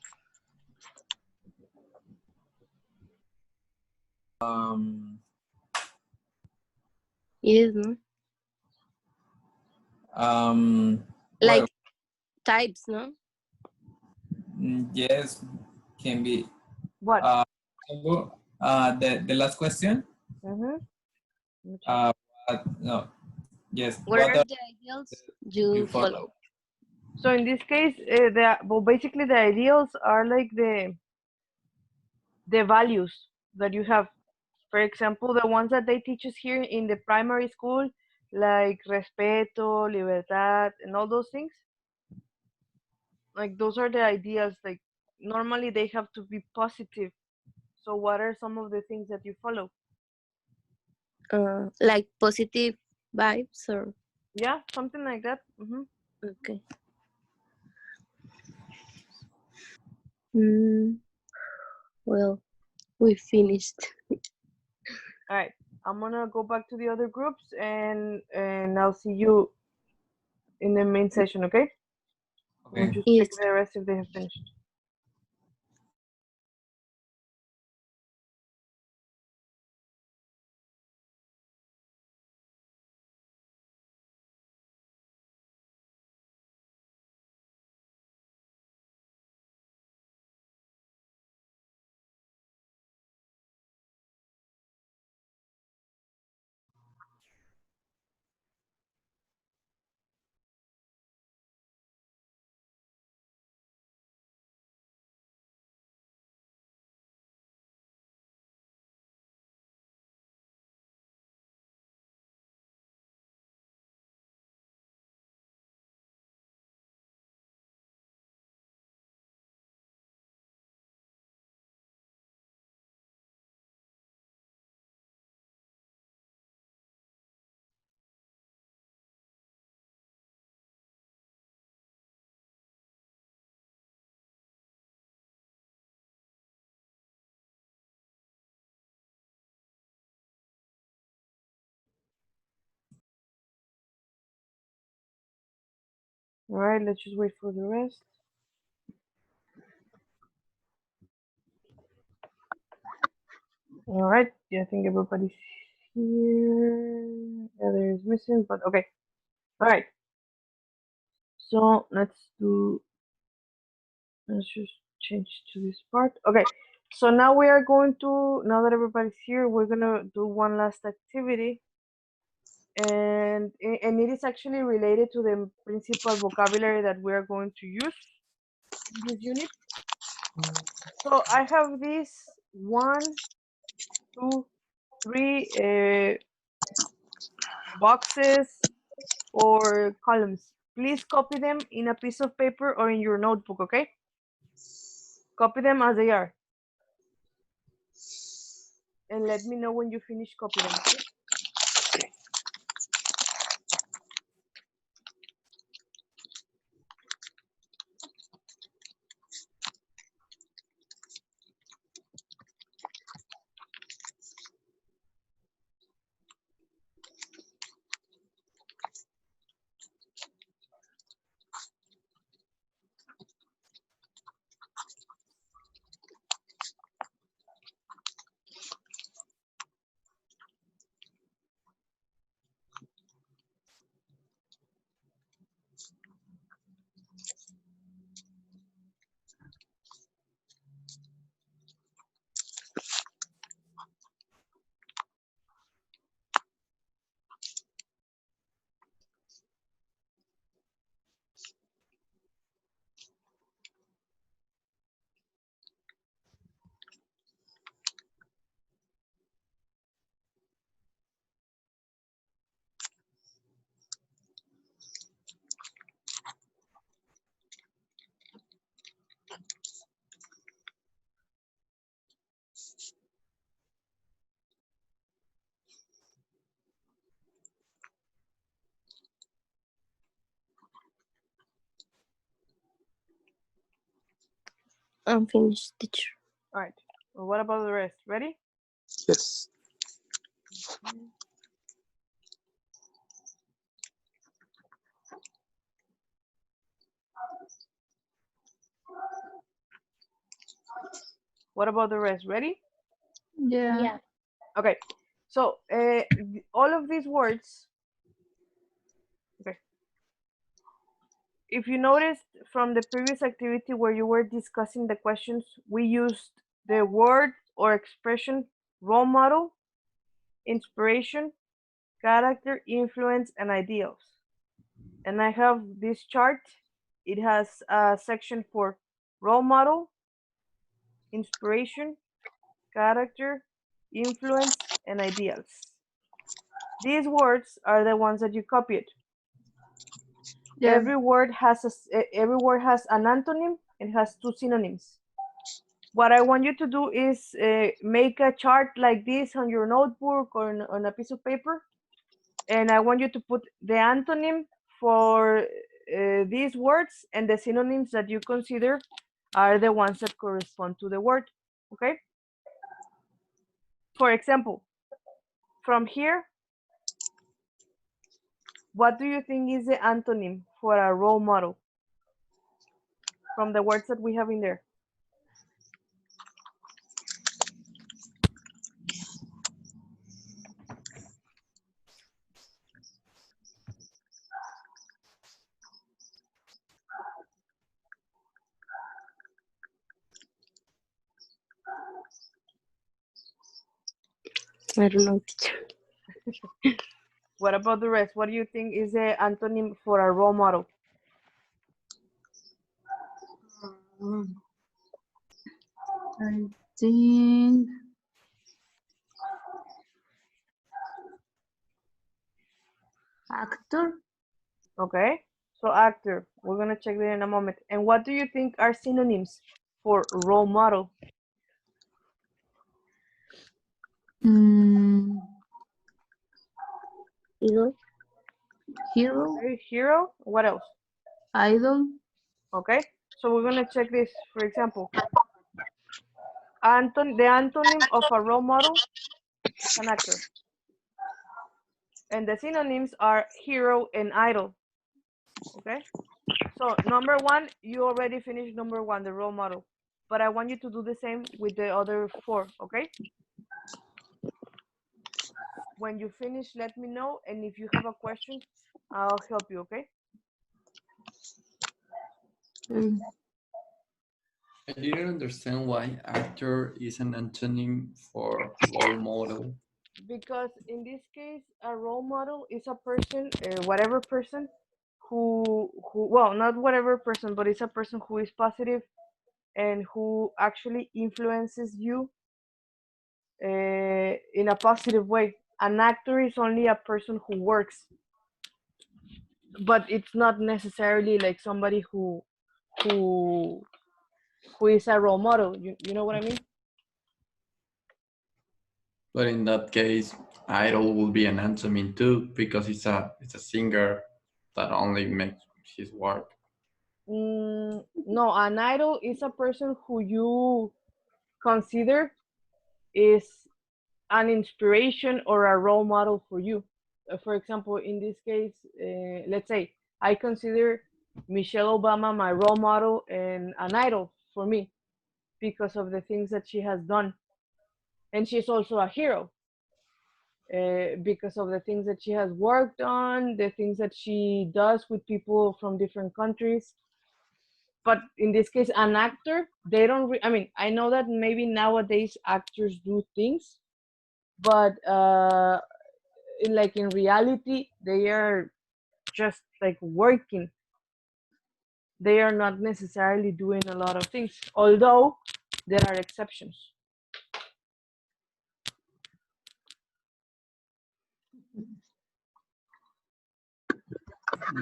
Um, Yes, no? well, Like types, no? yes, can be. What? The last question. Mm-hmm. No, yes. What What are are the ideals you you follow? follow? So in this case, basically the ideals are like the values that you have. For example, the ones that they teach us here in the primary school, like respeto, libertad, and all those things. Like those are the ideas. Like normally they have to be positive. So what are some of the things that you follow? Like positive vibes or Yeah, something like that. Okay. Mm, well, we finished. All right, I'm gonna go back to the other groups and I'll see you in the main session. Okay? We'll Okay. just check Yes. the rest if they have finished. All right, let's just wait for the rest. All right, yeah, I think everybody's here. Yeah, there's missing, but okay. All right, so let's just change to this part. Okay, so now we are going to, now that everybody's here, we're gonna do one last activity, and it is actually related to the principal vocabulary that we are going to use in this unit. So I have these 1, 2, 3 boxes or columns. Please copy them in a piece of paper or in your notebook, okay? Copy them as they are. And let me know when you finish copying them, okay? I'm finished, teacher. All right. Well, what about the rest? Ready? Yes. What about the rest? Ready? Yeah. Yeah. Okay. So all of these words, okay. If you noticed from the previous activity where you were discussing the questions, we used the word or expression role model, inspiration, character, influence, and ideals. And I have this chart. It has a section for role model, inspiration, character, influence, and ideals. These words are the ones that you copied. Yes. Every word has an antonym and has 2 synonyms. What I want you to do is make a chart like this on your notebook or on a piece of paper, and I want you to put the antonym for these words, and the synonyms that you consider are the ones that correspond to the word. Okay? For example, from here, what do you think is the antonym for a role model from the words that we have in there? I don't know, teacher. What about the rest? What do you think is the antonym for a role model? I think actor. Okay, so actor, we're gonna check that in a moment. And what do you think are synonyms for role model? Mm, Idol. hero, Okay, hero, what else? idol, Okay, so we're gonna check this. For example, the antonym of a role model is an actor. And the synonyms are hero and idol. Okay, so number one, you already finished number one, the role model. But I want you to do the same with the other four, okay? When you finish, let me know. And if you have a question, I'll help you, okay? mm, I didn't understand why actor is an antonym for role model. Because in this case, a role model is a person, whatever person who, well, not whatever person, but it's a person who is positive and who actually influences you in a positive way. An actor is only a person who works, but it's not necessarily like somebody who who is a role model. You know what I mean? But in that case, idol will be an antonym too, because it's a singer that only makes his work. No, an idol is a person who you consider is an inspiration or a role model for you. For example, in this case, let's say I consider Michelle Obama my role model and an idol for me because of the things that she has done. And she's also a hero because of the things that she has worked on, the things that she does with people from different countries. But in this case, an actor, they don't, I mean, I know that maybe nowadays actors do things, but in reality, they are just like working. They are not necessarily doing a lot of things, although there are exceptions.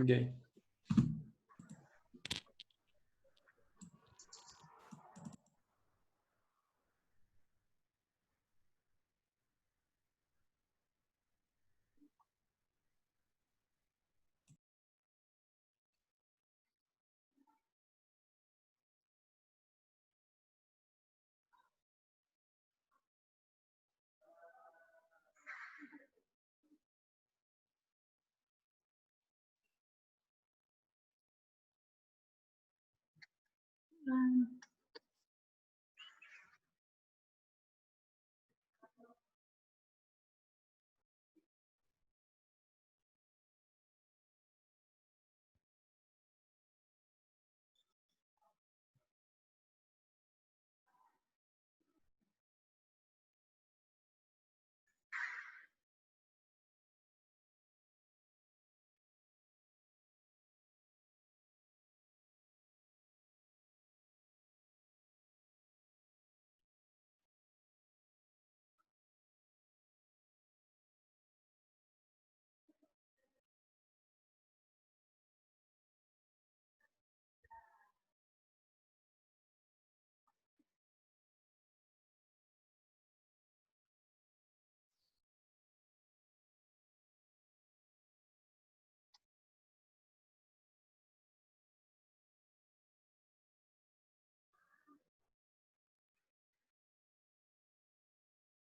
Okay. um,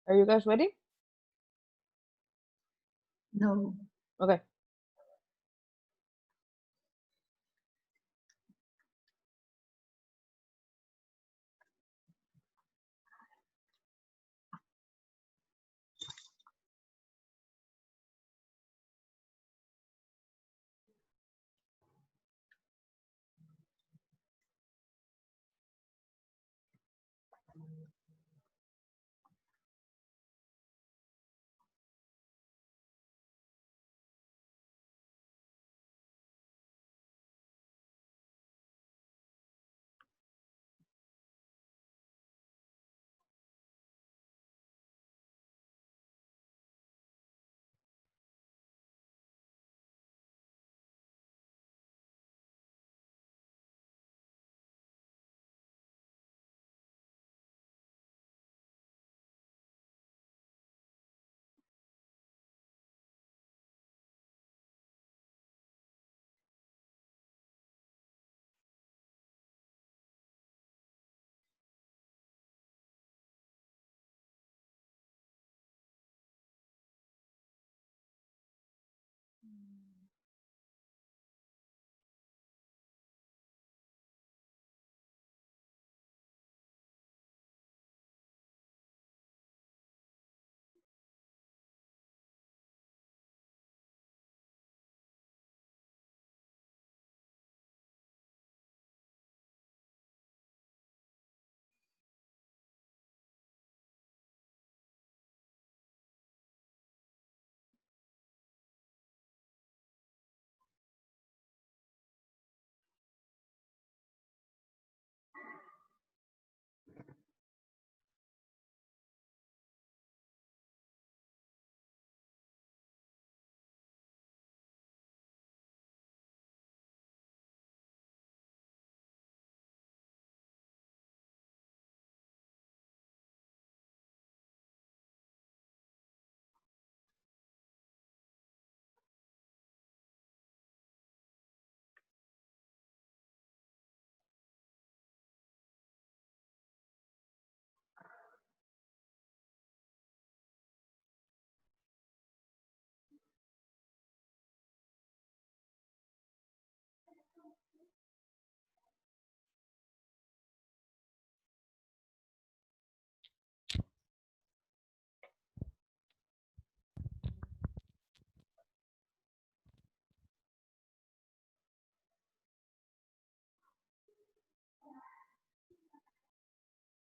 Are you guys ready? No. Okay.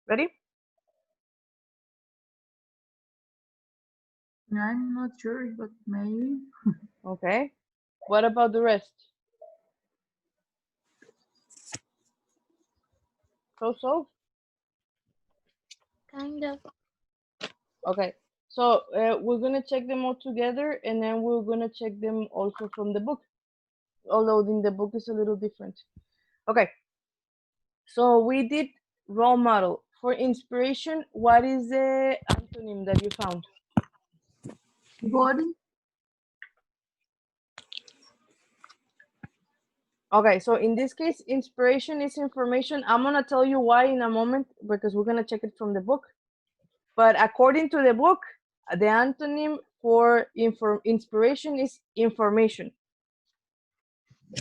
Ready? I'm not sure, but maybe. Okay. What about the rest? So? Kind of. Okay. So we're gonna check them all together, and then we're gonna check them also from the book. Although in the book is a little different. Okay. So we did role model. For inspiration, what is the antonym that you found? Body. Okay, so in this case, inspiration is information. I'm gonna tell you why in a moment because we're gonna check it from the book. But according to the book, the antonym for inspiration is information.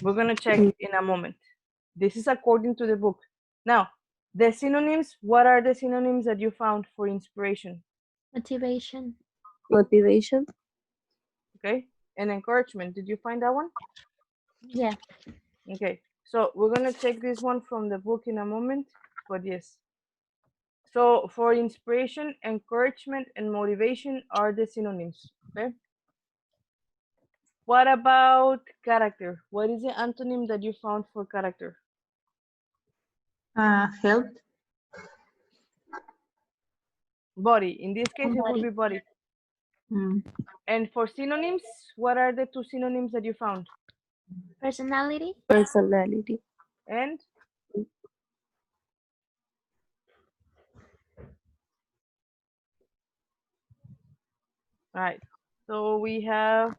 We're gonna check in a moment. This is according to the book. Now, the synonyms, what are the synonyms that you found for inspiration? Motivation. Motivation. Okay, and encouragement. Did you find that one? Yeah. Okay, so we're gonna check this one from the book in a moment, but yes. So for inspiration, encouragement, and motivation are the synonyms, okay? What about character? What is the antonym that you found for character? Health. Body. In this case, it would Body. be body. Mm. And for synonyms, what are the two synonyms that you found? Personality. Personality. And all right. So we have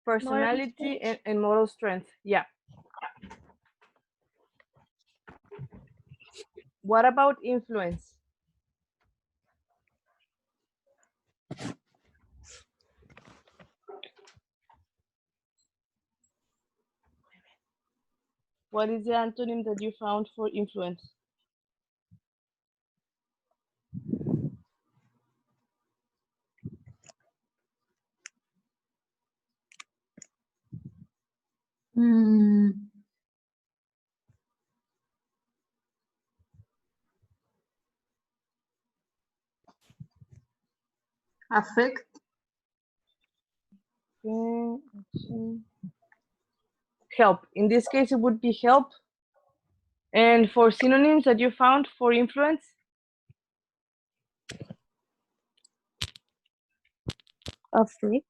personality and moral strength. Yeah. What about influence? what is the antonym that you found for influence? Mm, affect. Okay, let's see. Help. In this case, it would be help. And for synonyms that you found for influence? Affect.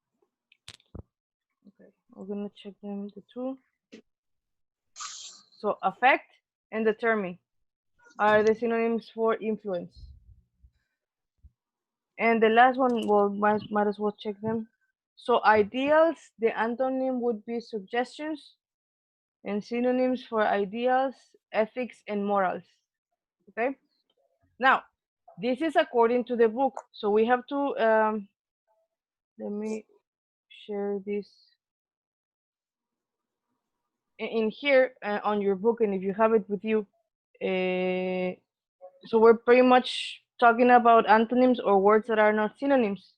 Okay, we're gonna check them the two. So affect and determine are the synonyms for influence. And the last one, well, might as well check them. So ideals, the antonym would be suggestions, and synonyms for ideals, ethics, and morals. Okay. Now, this is according to the book, so we have to. Let me share this in here on your book, and if you have it with you. So we're pretty much talking about antonyms or words that are not synonyms.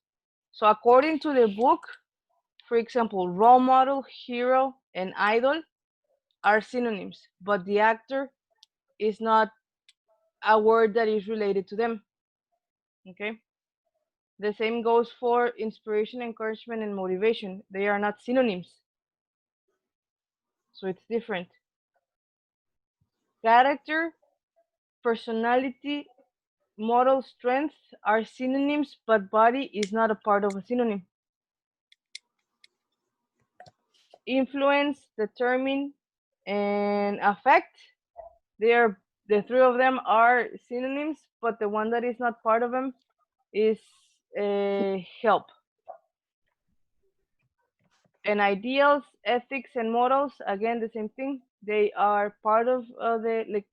So according to the book, for example, role model, hero, and idol are synonyms, but the actor is not a word that is related to them. Okay. The same goes for inspiration, encouragement, and motivation. They are not synonyms. So it's different. Character, personality, moral strength are synonyms, but body is not a part of a synonym. Influence, determine, and affect, the three of them are synonyms, but the one that is not part of them is help. And ideals, ethics, and morals, again the same thing. They are part of the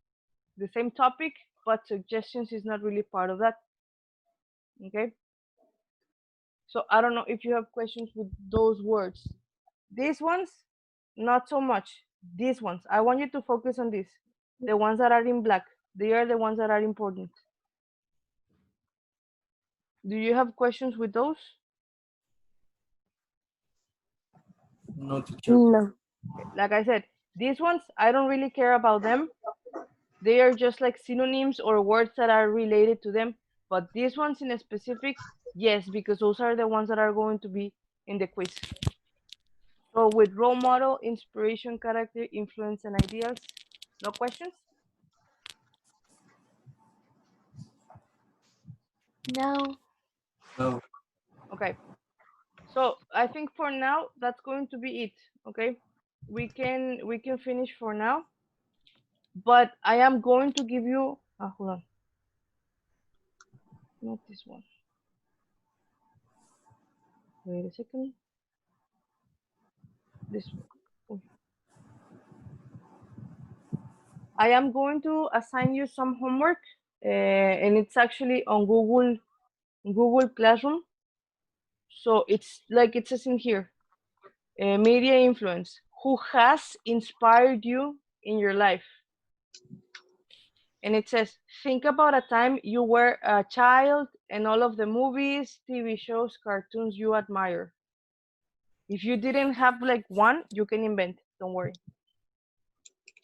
same topic, but suggestions is not really part of that. Okay. So I don't know if you have questions with those words. These ones, not so much. These ones, I want you to focus on this. The ones that are in black, they are the ones that are important. Do you have questions with those? No, teacher. No. Like I said, these ones, I don't really care about them. They are just like synonyms or words that are related to them. But these ones in a specific, yes, because those are the ones that are going to be in the quiz. So with role model, inspiration, character, influence, and ideals, no questions? No. No. Okay. So I think for now that's going to be it. Okay. We can finish for now. But I am going to give you hold on. Not this one. Wait a second. This one. I am going to assign you some homework, and it's actually on Google Classroom. So it's like it says in here, media influence. Who has inspired you in your life? And it says, think about a time you were a child and all of the movies, TV shows, cartoons you admire. If you didn't have like one, you can invent. Don't worry.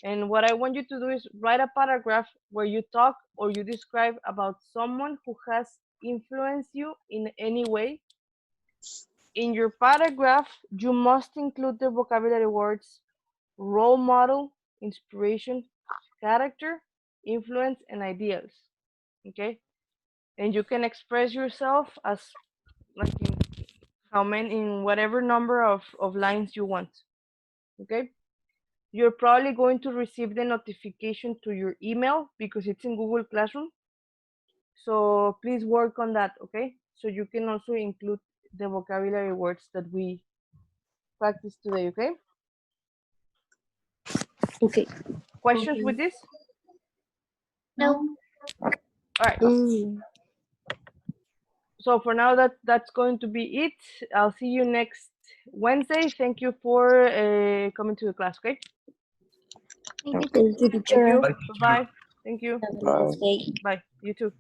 And what I want you to do is write a paragraph where you talk or you describe about someone who has influenced you in any way. In your paragraph, you must include the vocabulary words role model, inspiration, character, influence, and ideals. Okay? And you can express yourself as like in whatever number of lines you want. Okay? You're probably going to receive the notification to your email because it's in Google Classroom. So please work on that, okay? So you can also include the vocabulary words that we practiced today, okay? Okay. Questions with this? No. All right. Mm. So for now, that's going to be it. I'll see you next Wednesday. Thank you for coming to the class, okay? Thank you. Thank you, Thank teacher. you. Bye, Bye-bye. Thank you. Have a Bye. nice day. Bye. You too.